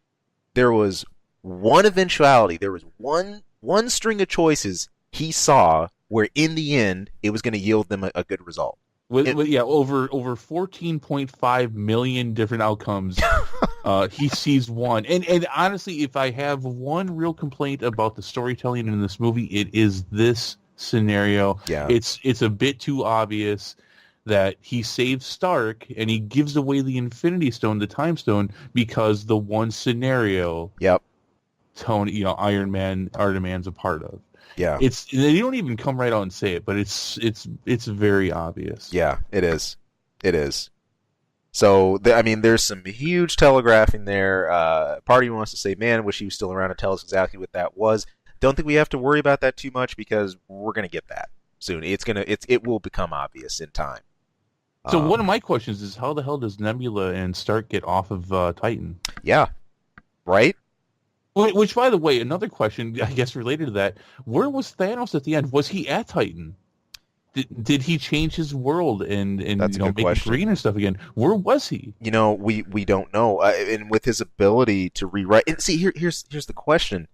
there was one eventuality, there was one string of choices he saw where in the end it was going to yield them a good result. Over 14.5 million different outcomes, he sees one. And honestly, if I have one real complaint about the storytelling in this movie, it is this scenario. Yeah. It's a bit too obvious that he saves Stark and he gives away the Infinity Stone, the Time Stone, because the one scenario Tony, Iron Man, Man's a part of. Yeah, they don't even come right out and say it, but it's very obvious. Yeah, it is. So there's some huge telegraphing there. Part of you wants to say, "Man, wish he was still around to tell us exactly what that was." Don't think we have to worry about that too much because we're gonna get that soon. It will become obvious in time. So one of my questions is, how the hell does Nebula and Stark get off of Titan? Yeah, right. Which, by the way, another question, I guess, related to that, where was Thanos at the end? Was he at Titan? Did he change his world and make it green and stuff again? Where was he? We don't know. And with his ability to rewrite... And see, here's the question.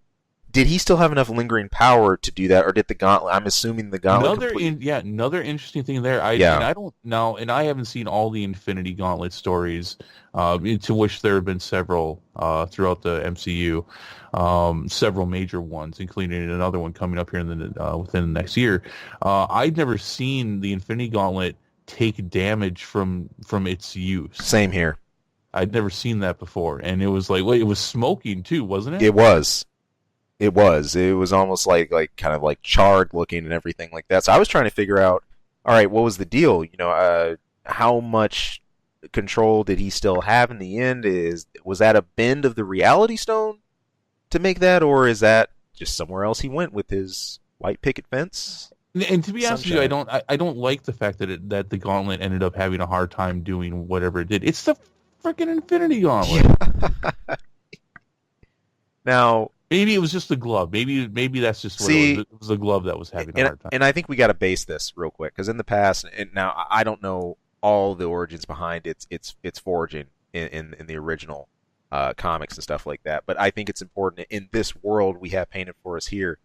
did he still have enough lingering power to do that, or did the gauntlet? I'm assuming the gauntlet. Another interesting thing there. And I don't know, and I haven't seen all the Infinity Gauntlet stories, to which there have been several throughout the MCU, several major ones, including another one coming up here within the next year. I'd never seen the Infinity Gauntlet take damage from its use. Same here. I'd never seen that before, and it was like, it was smoking too, wasn't it? It was. It was almost like kind of like charred looking and everything like that. So I was trying to figure out, all right, what was the deal? How much control did he still have in the end? Was that a bend of the Reality Stone to make that, or is that just somewhere else he went with his white picket fence? And to be honest with you, I don't like the fact that the Gauntlet ended up having a hard time doing whatever it did. It's the freaking Infinity Gauntlet. Yeah. Now. Maybe it was just the glove. Maybe that's just what it was the glove that was having a hard time. And I think we got to base this real quick, because in the past, and now I don't know all the origins behind its forging in the original comics and stuff like that, but I think it's important in this world we have painted for us here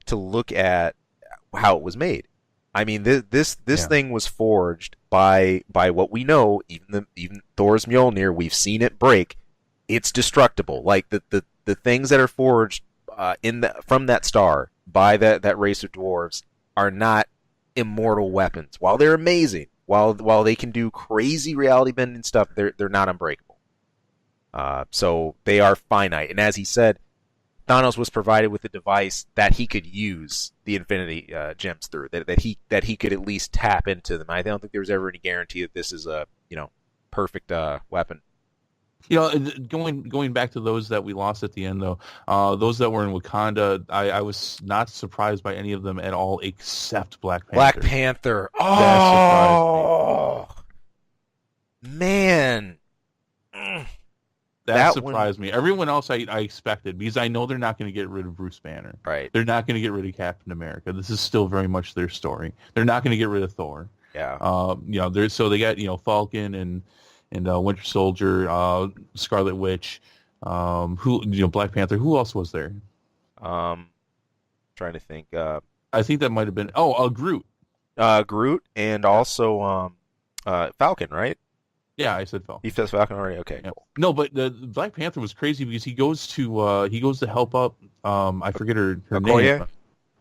to look at how it was made. I mean, this thing was forged by what we know. Even Thor's Mjolnir, we've seen it break. It's destructible. Like the things that are forged from that star by that race of dwarves are not immortal weapons. While they're amazing, while they can do crazy reality bending stuff, they're not unbreakable. So they are finite. And as he said, Thanos was provided with a device that he could use the Infinity Gems through. That he could at least tap into them. I don't think there was ever any guarantee that this is a perfect weapon. Going back to those that we lost at the end, though, those that were in Wakanda, I was not surprised by any of them at all, except Black Panther. Black Panther. Oh, man. That surprised me. Everyone else I expected, because I know they're not going to get rid of Bruce Banner. Right. They're not going to get rid of Captain America. This is still very much their story. They're not going to get rid of Thor. Yeah. So they got Falcon and Winter Soldier, Scarlet Witch, Black Panther. Who else was there? Trying to think. I think that might have been Groot. Groot, and also Falcon, right? Yeah, I said Falcon. He says Falcon already. Okay, yeah. Cool. No, but the Black Panther was crazy because he goes to help up. I forget her name.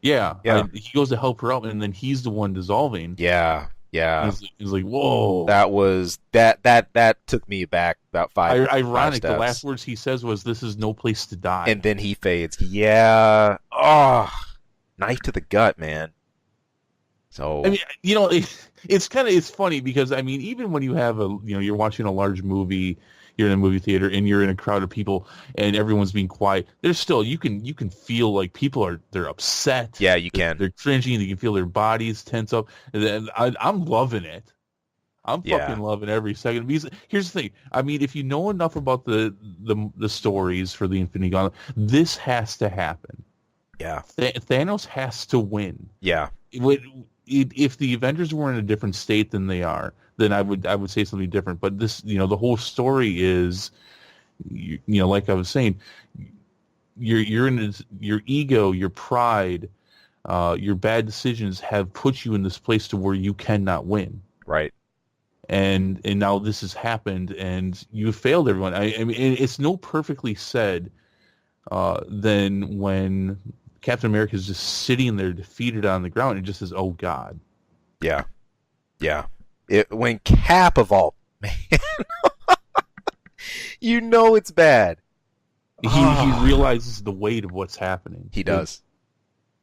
Yeah. He goes to help her out, and then he's the one dissolving. Yeah. He's like, whoa. That took me back about five. Ironic. The last words he says was, "This is no place to die." And then he fades. Yeah. Oh, knife to the gut, man. So I mean, it's funny because I mean, even when you have you're watching a large movie, you're in a movie theater and you're in a crowd of people and everyone's being quiet, there's still you can feel like people they're upset. Yeah, you can. They're cringing. You can feel their bodies tense up. And I'm loving it. I'm fucking loving every second. Because here's the thing. I mean, if you know enough about the stories for the Infinity Gauntlet, this has to happen. Yeah. Thanos has to win. Yeah. If the Avengers were in a different state than they are, then I would say something different. But this, the whole story is, like I was saying, you're in your ego, your pride, your bad decisions have put you in this place to where you cannot win. Right. And now this has happened, and you failed everyone. I mean, it's no perfectly said than when Captain America is just sitting there defeated on the ground and just says, "Oh God." Yeah. When Cap of all, man, it's bad. He realizes the weight of what's happening. He does,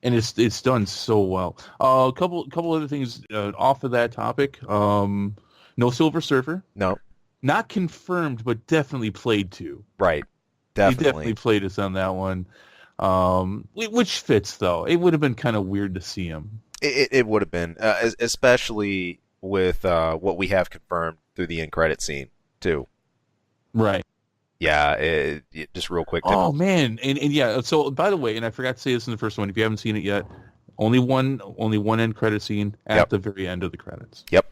and it's done so well. A couple other things off of that topic. No Silver Surfer. No, not confirmed, but definitely played to. Right, definitely. He definitely played us on that one. Which fits though. It would have been kind of weird to see him. It would have been, especially with what we have confirmed through the end credit scene too. Right. Yeah. Just real quick. Oh man, and yeah. So by the way, and I forgot to say this in the first one. If you haven't seen it yet, only one end credit scene at the very end of the credits. Yep.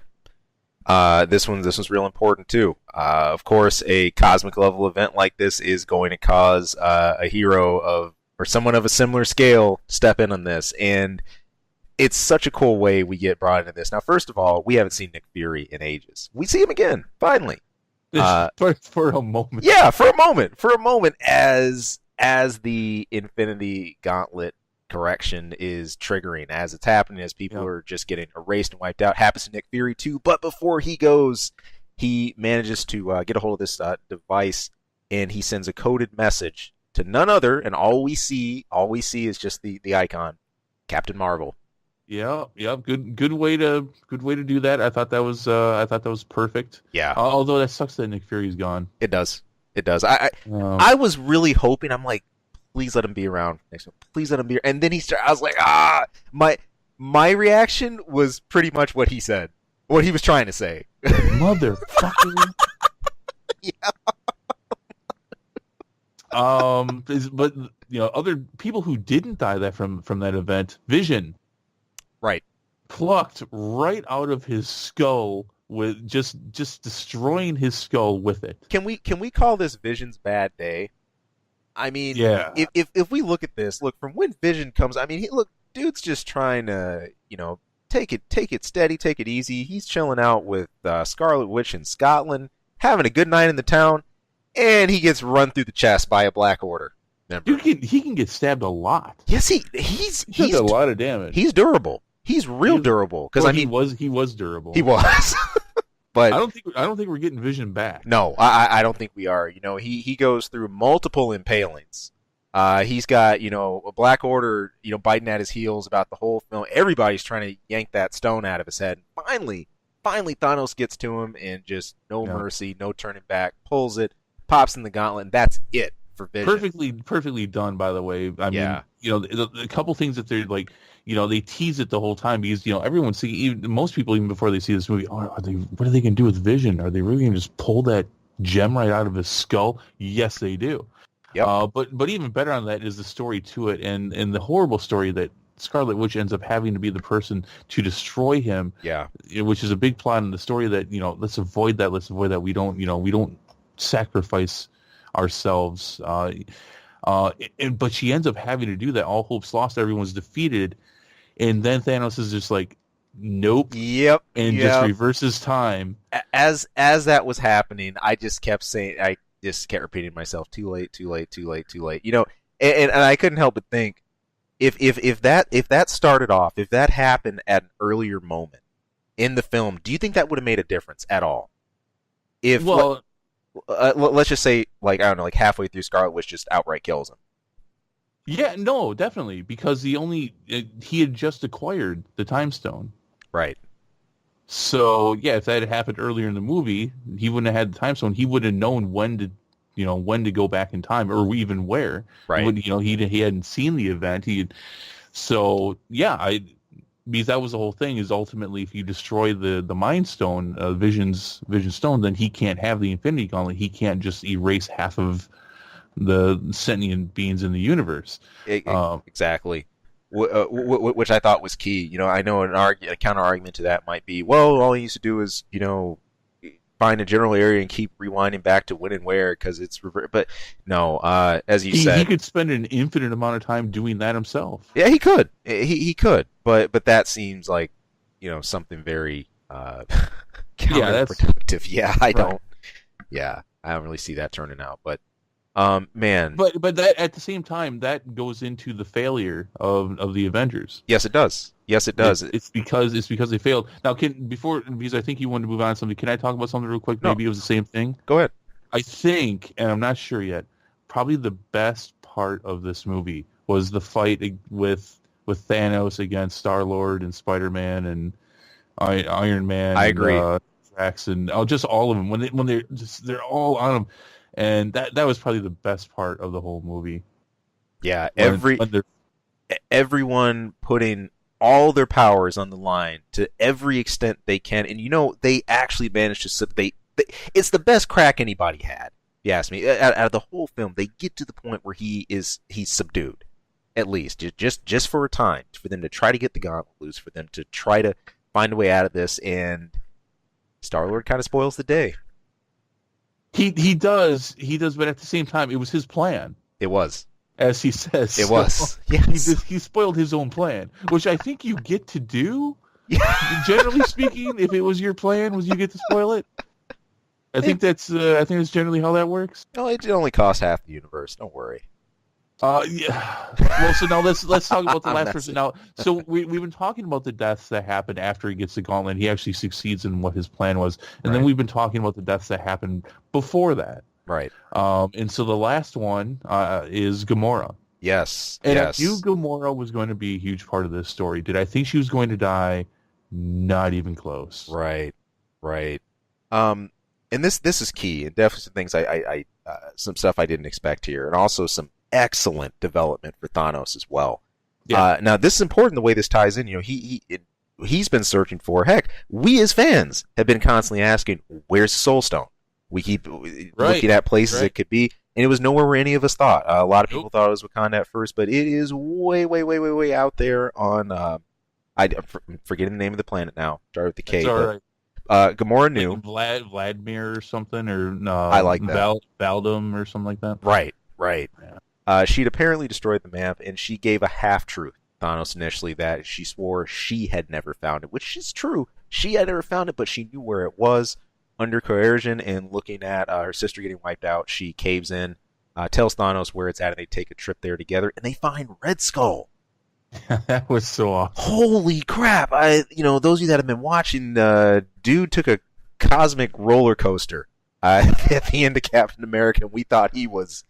This one's real important too. Of course, a cosmic level event like this is going to cause a hero of or someone of a similar scale step in on this. And it's such a cool way we get brought into this. Now, first of all, we haven't seen Nick Fury in ages. We see him again, finally. For a moment. Yeah, for a moment, as the Infinity Gauntlet correction is triggering, as it's happening, as people are just getting erased and wiped out. Happens to Nick Fury too, but before he goes, he manages to get a hold of this device, and he sends a coded message to none other, and all we see is just the icon, Captain Marvel. Yeah. Good way to do that. I thought that was perfect. Yeah. Although that sucks that Nick Fury's gone. It does. I was really hoping. I'm like, please let him be around next one. Please let him be. And then I was like, my reaction was pretty much what he said, what he was trying to say. Motherfucker. Yeah. But other people who didn't die from that event, Vision. Right. Plucked right out of his skull with just destroying his skull with it. Can we call this Vision's bad day? I mean, yeah. If we look at this, look, from when Vision comes, I mean, dude's just trying to, take it steady, take it easy. He's chilling out with Scarlet Witch in Scotland, having a good night in the town, and he gets run through the chest by a Black Order member. He can get stabbed a lot. Yes, he's a lot of damage. He's durable. He's real durable. Because he was durable. He was. But I don't think we're getting Vision back. No, I don't think we are. He goes through multiple impalings. He's got a Black Order biting at his heels about the whole film. Everybody's trying to yank that stone out of his head. Finally Thanos gets to him, and just no mercy, no turning back, pulls it, pops in the gauntlet, and that's it for Vision. Perfectly done, by the way. I mean, a couple things that they're like, they tease it the whole time because everyone most people even before they see this movie, what are they going to do with Vision? Are they really going to just pull that gem right out of his skull? Yes, they do. Yep. But even better on that is the story to it, and the horrible story that Scarlet Witch ends up having to be the person to destroy him. Yeah. Which is a big plot in the story that let's avoid that. We don't sacrifice ourselves. But she ends up having to do that. All hope's lost. Everyone's defeated. And then Thanos is just like, nope. Yep. And just reverses time. As that was happening, I just kept saying, I just kept repeating myself, too late, too late, too late, too late. And I couldn't help but think, if that started off, if that happened at an earlier moment in the film, do you think that would have made a difference at all? Let's just say, I don't know, halfway through, Scarlet Witch just outright kills him. Yeah, no, definitely, because he had just acquired the Time Stone. Right. So, yeah, if that had happened earlier in the movie, he wouldn't have had the Time Stone. He would have known when to go back in time, or even where. Right. He hadn't seen the event. Because that was the whole thing, is ultimately if you destroy the Mind Stone, Vision Stone, then he can't have the Infinity Gauntlet. He can't just erase half of the sentient beings in the universe. Exactly. Which I thought was key. I know a counter argument to that might be, well, all he needs to do is, find a general area and keep rewinding back to when and where, because it's but no, as you said, he could spend an infinite amount of time doing that himself. Yeah, he could. He could, but that seems like something very counterproductive. Yeah, I don't. Yeah, I don't really see that turning out, but. Man. But that at the same time, that goes into the failure of the Avengers. Yes, it does. It's because they failed. Now, because I think you wanted to move on to something. Can I talk about something real quick? No. Maybe it was the same thing. Go ahead. I think, and I'm not sure yet, probably the best part of this movie was the fight with Thanos against Star-Lord and Spider-Man and Iron Man. I agree. Drax and just all of them when they're all on them. And that was probably the best part of the whole movie. Yeah, everyone putting all their powers on the line to every extent they can, and they actually managed to it's the best crack anybody had. If you ask me, out of the whole film, they get to the point where he's subdued, at least just for a time, for them to try to get the gauntlet loose, for them to try to find a way out of this, and Star-Lord kind of spoils the day. He does, but at the same time, it was his plan. It was. as he says. It was. So Yes. he spoiled his own plan, which I think you get to do. Yeah. Generally speaking, if it was your plan, was you get to spoil it. I think that's generally how that works. No, it only cost half the universe. Don't worry. Yeah. Well, so now let's talk about the last person now. So we've been talking about the deaths that happen after he gets the gauntlet. He actually succeeds in what his plan was, and then we've been talking about the deaths that happened before that. Right. And so the last one is Gamora. Yes. And yes. I knew Gamora was going to be a huge part of this story. Did I think she was going to die? Not even close. Right. Right. And this is key, and definitely some things I some stuff I didn't expect here, and also some excellent development for Thanos as well. Yeah. Now this is important the way this ties in. You know, he's been searching for. Heck, we as fans have been constantly asking, "Where's the Soul Stone?" We keep looking at places it could be, and it was nowhere where any of us thought. A lot of people thought it was Wakanda at first, but it is way out there on. I'm forgetting the name of the planet now. Start with the K. That's all right. Gamora knew Vladimir or something, or I like that. Valdum or something like that. Right. Yeah. She'd apparently destroyed the map, and she gave a half-truth to Thanos initially that she swore she had never found it, which is true. She had never found it, but she knew where it was. Under coercion and looking at her sister getting wiped out, she caves in, tells Thanos where it's at, and they take a trip there together, and they find Red Skull. That was so awesome. Holy crap! Those of you that have been watching, dude took a cosmic roller coaster at the end of Captain America, and we thought he was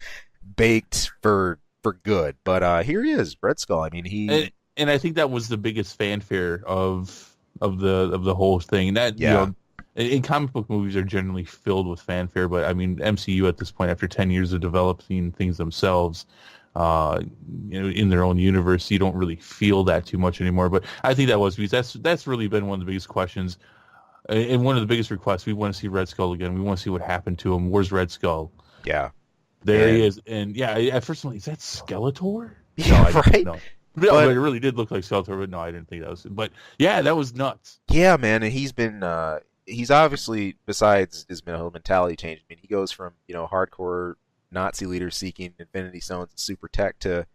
baked for good. But here he is, Red Skull. I mean, and I think that was the biggest fanfare of the whole thing. And that, in comic book movies are generally filled with fanfare, but I mean, MCU at this point, after 10 years of developing things themselves, in their own universe, you don't really feel that too much anymore. But I think that was because that's really been one of the biggest questions and one of the biggest requests. We want to see Red Skull again. We want to see what happened to him. Where's Red Skull? Yeah, there he is. And at first I'm like, is that Skeletor? Yeah, no, right. No. But it really did look like Skeletor, but no, I didn't think that was. But yeah, that was nuts. Yeah, man, and he's been. He's obviously, besides his mentality change, I mean, he goes from hardcore Nazi leader seeking Infinity Stones and super tech to,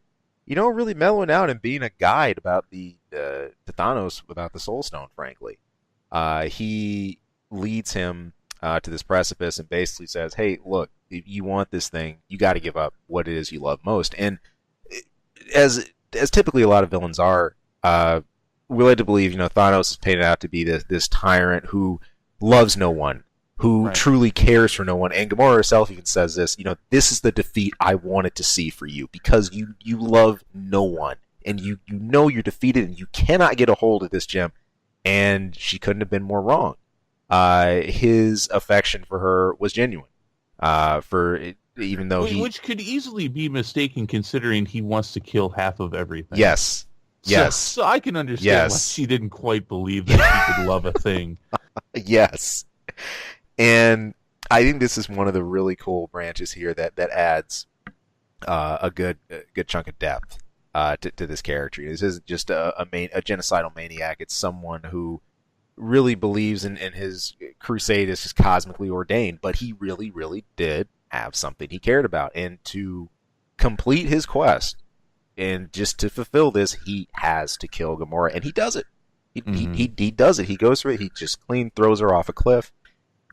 really mellowing out and being a guide about to Thanos about the Soul Stone, frankly. He leads him to this precipice and basically says, hey, look, if you want this thing, you got to give up what it is you love most. And as typically a lot of villains are, we like to believe, Thanos is painted out to be this tyrant who loves no one, who truly cares for no one. And Gamora herself even says this, this is the defeat I wanted to see for you because you love no one and you know you're defeated and you cannot get a hold of this gem. And she couldn't have been more wrong. His affection for her was genuine. Even though which could easily be mistaken considering he wants to kill half of everything. Yes. So I can understand why she didn't quite believe that she could love a thing. Yes. And I think this is one of the really cool branches here that adds a good chunk of depth to this character. This isn't just a genocidal maniac. It's someone who really believes in his crusade is just cosmically ordained, but he really, really did have something he cared about. And to complete his quest and just to fulfill this, he has to kill Gamora, and he does it. He does it. He goes through it. He just clean throws her off a cliff,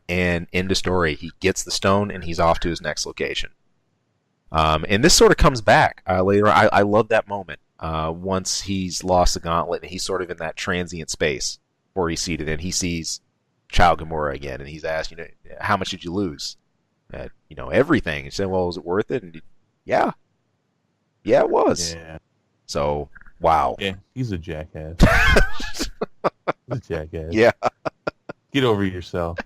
and end of story. He gets the stone, and he's off to his next location. And this sort of comes back later. I love that moment once he's lost the gauntlet, and he's sort of in that transient space where he's seated, and he sees Child Gamora again, and he's asked, how much did you lose? Everything. He said, well, was it worth it? And yeah, it was. Yeah. So, wow. Yeah, he's a jackass. He's a jackass. Yeah. Get over yourself.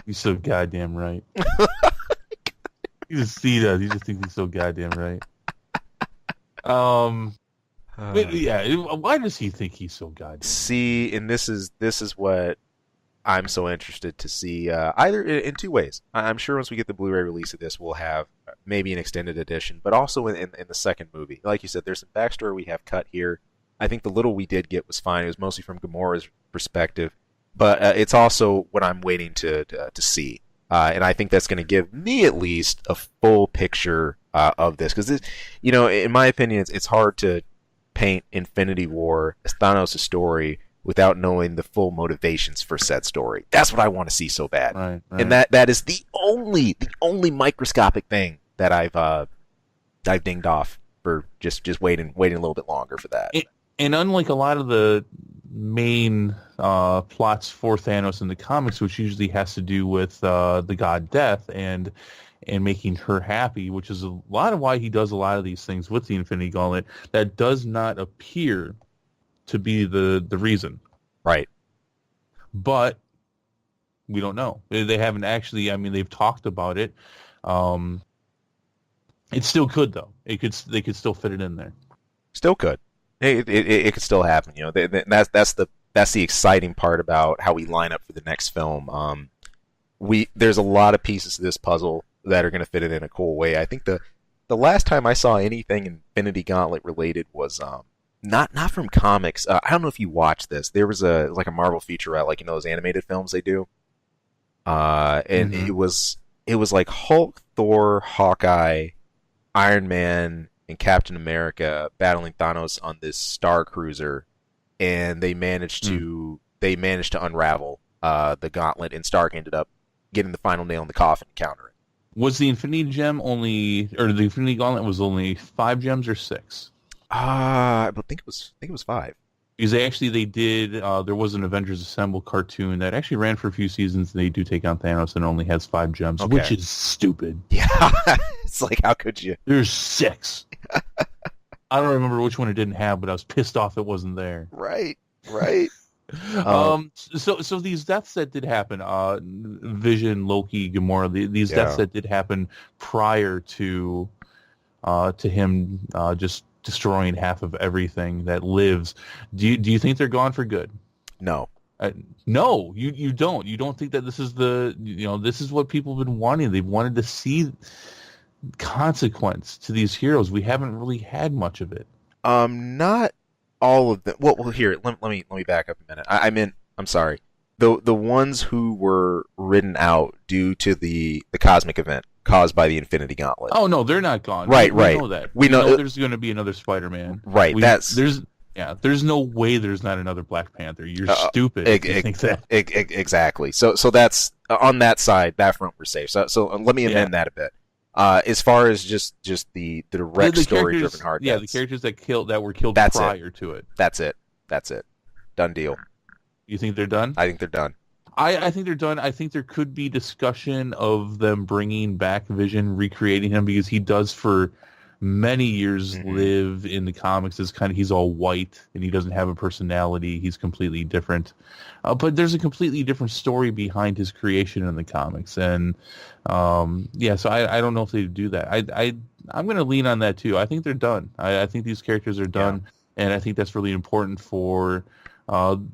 You're so goddamn right. You just see that. You just think he's so goddamn right. But yeah, why does he think he's so goddamn? See, and this is what I'm so interested to see. Either in two ways. I'm sure once we get the Blu-ray release of this, we'll have maybe an extended edition, but also in the second movie. Like you said, there's some backstory we have cut here. I think the little we did get was fine. It was mostly from Gamora's perspective, but it's also what I'm waiting to see. And I think that's going to give me at least a full picture of this, because in my opinion, it's hard to paint Infinity War as Thanos' story without knowing the full motivations for said story. That's what I want to see so bad, Right. and that is the only microscopic thing that I've dinged off for just waiting a little bit longer for that. And unlike a lot of the main plots for Thanos in the comics, which usually has to do with the god Death and making her happy, which is a lot of why he does a lot of these things with the Infinity Gauntlet, that does not appear to be the reason. Right. But we don't know. They haven't actually, I mean, they've talked about it. It still could, though. They could still fit it in there. Still could. It could still happen. That's the exciting part about how we line up for the next film. There's a lot of pieces to this puzzle that are going to fit it in a cool way. I think the last time I saw anything Infinity Gauntlet related was not from comics. I don't know if you watched this. There was a Marvel featurette, like those animated films they do. And it was like Hulk, Thor, Hawkeye, Iron Man, and Captain America battling Thanos on this Star Cruiser, and they managed to unravel the gauntlet, and Stark ended up getting the final nail in the coffin to counter it. Was the Infinity the Infinity Gauntlet was only 5 gems or 6? I think it was 5. Because they did. There was an Avengers Assemble cartoon that actually ran for a few seasons, and they do take on Thanos and only has 5 gems, which is stupid. Yeah, it's like, how could you? There's 6. I don't remember which one it didn't have, but I was pissed off it wasn't there. Right. So these deaths that did happen, Vision, Loki, Gamora, these deaths that did happen prior to him just destroying half of everything that lives. Do you think they're gone for good? No. No, you don't. You don't think that this is this is what people have been wanting. They've wanted to see consequence to these heroes. We haven't really had much of it. Not all of them. Well, here, let me back up a minute. I'm sorry. The ones who were ridden out due to the cosmic event caused by the Infinity Gauntlet. Oh no, they're not gone. Right. We know that. We know there's going to be another Spider-Man. Right. There's no way there's not another Black Panther. You're stupid if you think that. Exactly. So that's on that side, that front we're safe. So let me amend that a bit. As far as just the direct story-driven hard deaths. The characters that were killed prior to it. That's it. Done deal. You think they're done? I think they're done. I think they're done. I think there could be discussion of them bringing back Vision, recreating him, because he does for many years live in the comics as he's all white and he doesn't have a personality. He's completely different. But there's a completely different story behind his creation in the comics. And so I don't know if they do that. I'm going to lean on that too. I think they're done. I think these characters are done. Yeah. And I think that's really important for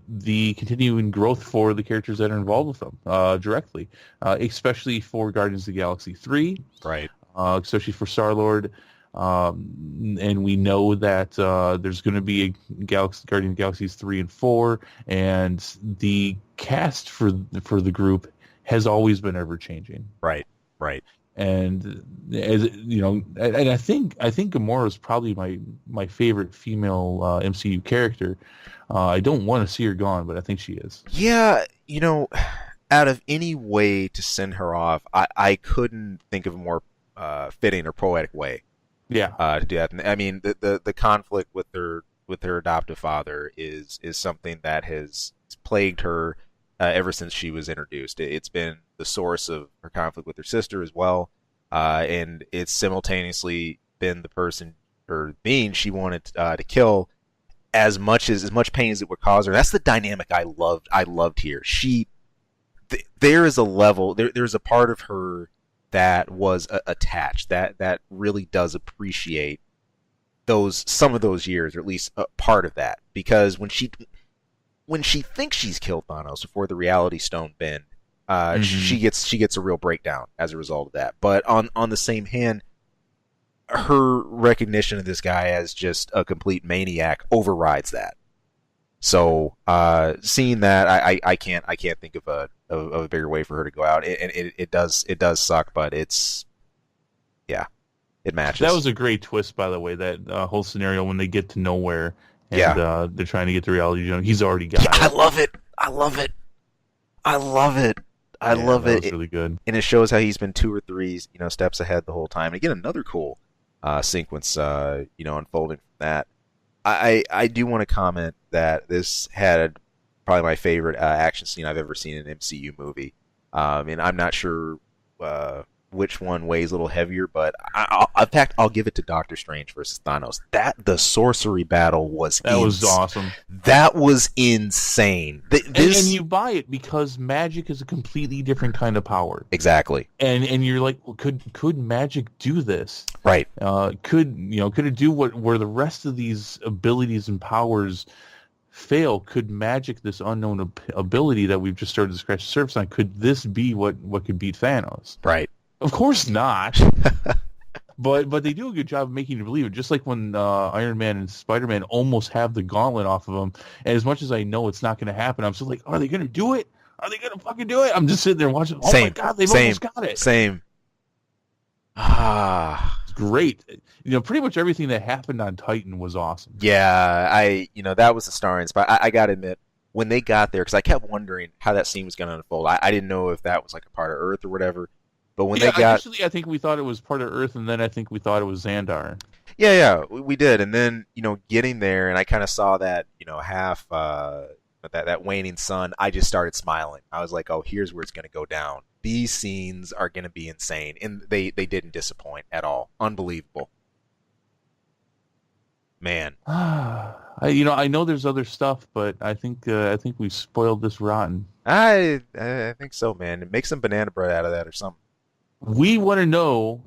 the continuing growth for the characters that are involved with them directly, especially for Guardians of the Galaxy 3. Right. Especially for Star-Lord. And we know that there's going to be a Guardian of the Galaxies 3 and 4, and the cast for the group has always been ever changing. Right. And as and I think Gamora is probably my favorite female MCU character. I don't want to see her gone, but I think she is. Yeah, out of any way to send her off, I couldn't think of a more fitting or poetic way. Yeah. To do that. I mean, the conflict with her adoptive father is something that has plagued her ever since she was introduced. It's been the source of her conflict with her sister as well, and it's simultaneously been the person or being she wanted to kill. As much pain as it would cause her. That's the dynamic I loved here. There is a level. There's a part of her that was attached, that really does appreciate some of those years, or at least a part of that, because when she thinks she's killed Thanos before the Reality Stone bend, she gets a real breakdown as a result of that. But on the same hand, her recognition of this guy as just a complete maniac overrides that. So seeing that, I can't think of a bigger way for her to go out. It does suck, but it's it matches. That was a great twist, by the way. That whole scenario when they get to nowhere and they're trying to get to reality. He's already got it. I love it. I love it. I love it. I love it. That was really good. And it shows how he's been 2 or 3, steps ahead the whole time. And again, another cool sequence, unfolding from that. I do want to comment that this had probably my favorite action scene I've ever seen in an MCU movie. And I'm not sure which one weighs a little heavier, but in fact, I'll give it to Doctor Strange versus Thanos. The sorcery battle was awesome. That was insane. And you buy it because magic is a completely different kind of power. Exactly. And you're like, well, could magic do this? Right. Could it do where the rest of these abilities and powers fail? Could magic, this unknown ability that we've just started to scratch the surface on, could this be what could beat Thanos? Right. Of course not. but they do a good job of making you believe it. Just like when Iron Man and Spider-Man almost have the gauntlet off of them. And as much as I know it's not going to happen, I'm still like, are they going to do it? Are they going to fucking do it? I'm just sitting there watching. Oh my God, they've almost got it. Same. It's great. Pretty much everything that happened on Titan was awesome. Yeah, that was the star in spot. I got to admit, when they got there, because I kept wondering how that scene was going to unfold. I didn't know if that was like a part of Earth or whatever. But when they got, initially, I think we thought it was part of Earth, and then I think we thought it was Xandar. Yeah, we did. And then getting there, and I kind of saw that half that waning sun. I just started smiling. I was like, oh, here's where it's going to go down. These scenes are going to be insane, and they didn't disappoint at all. Unbelievable, man. I know there's other stuff, but I think we spoiled this rotten. I think so, man. Make some banana bread out of that or something. We want to know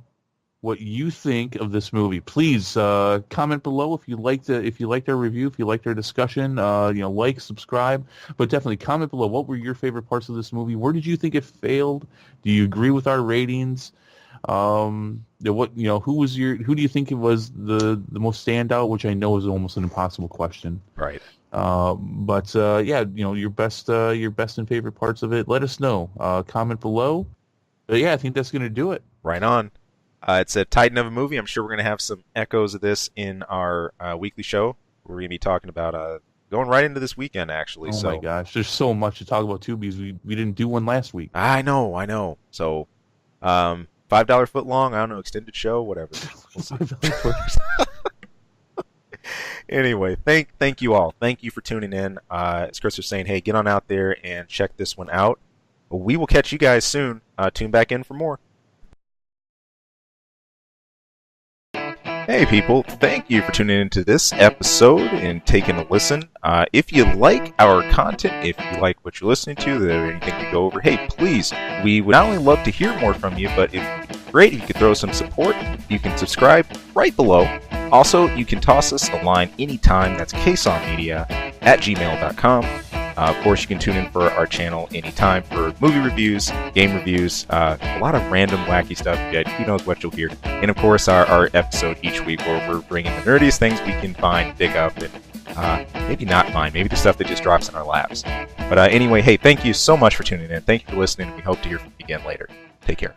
what you think of this movie. Please comment below if you liked our review, if you liked our discussion. Like, subscribe, but definitely comment below. What were your favorite parts of this movie? Where did you think it failed? Do you agree with our ratings? Who do you think it was the most standout? Which I know is almost an impossible question. Right. Your best and favorite parts of it. Let us know. Comment below. But yeah, I think that's going to do it. Right on. It's a titan of a movie. I'm sure we're going to have some echoes of this in our weekly show. We're going to be talking about going right into this weekend, actually. Oh my gosh, there's so much to talk about too because we didn't do one last week. I know. So, $5 foot long. I don't know, extended show, whatever. We'll see. Anyway, thank you all. Thank you for tuning in. As Chris was saying, hey, get on out there and check this one out. We will catch you guys soon. Tune back in for more. Hey people, thank you for tuning into this episode and taking a listen. If you like our content, if you like what you're listening to, there anything we go over, hey, please, we would not only love to hear more from you, but it's great if you could throw some support. You can subscribe right below. Also, you can toss us a line anytime. That's ksawmedia@gmail.com. Of course, you can tune in for our channel anytime for movie reviews, game reviews, a lot of random wacky stuff. Who knows what you'll hear. And of course, our episode each week where we're bringing the nerdiest things we can find, dig up, and maybe not find. Maybe the stuff that just drops in our laps. But anyway, hey, thank you so much for tuning in. Thank you for listening. We hope to hear from you again later. Take care.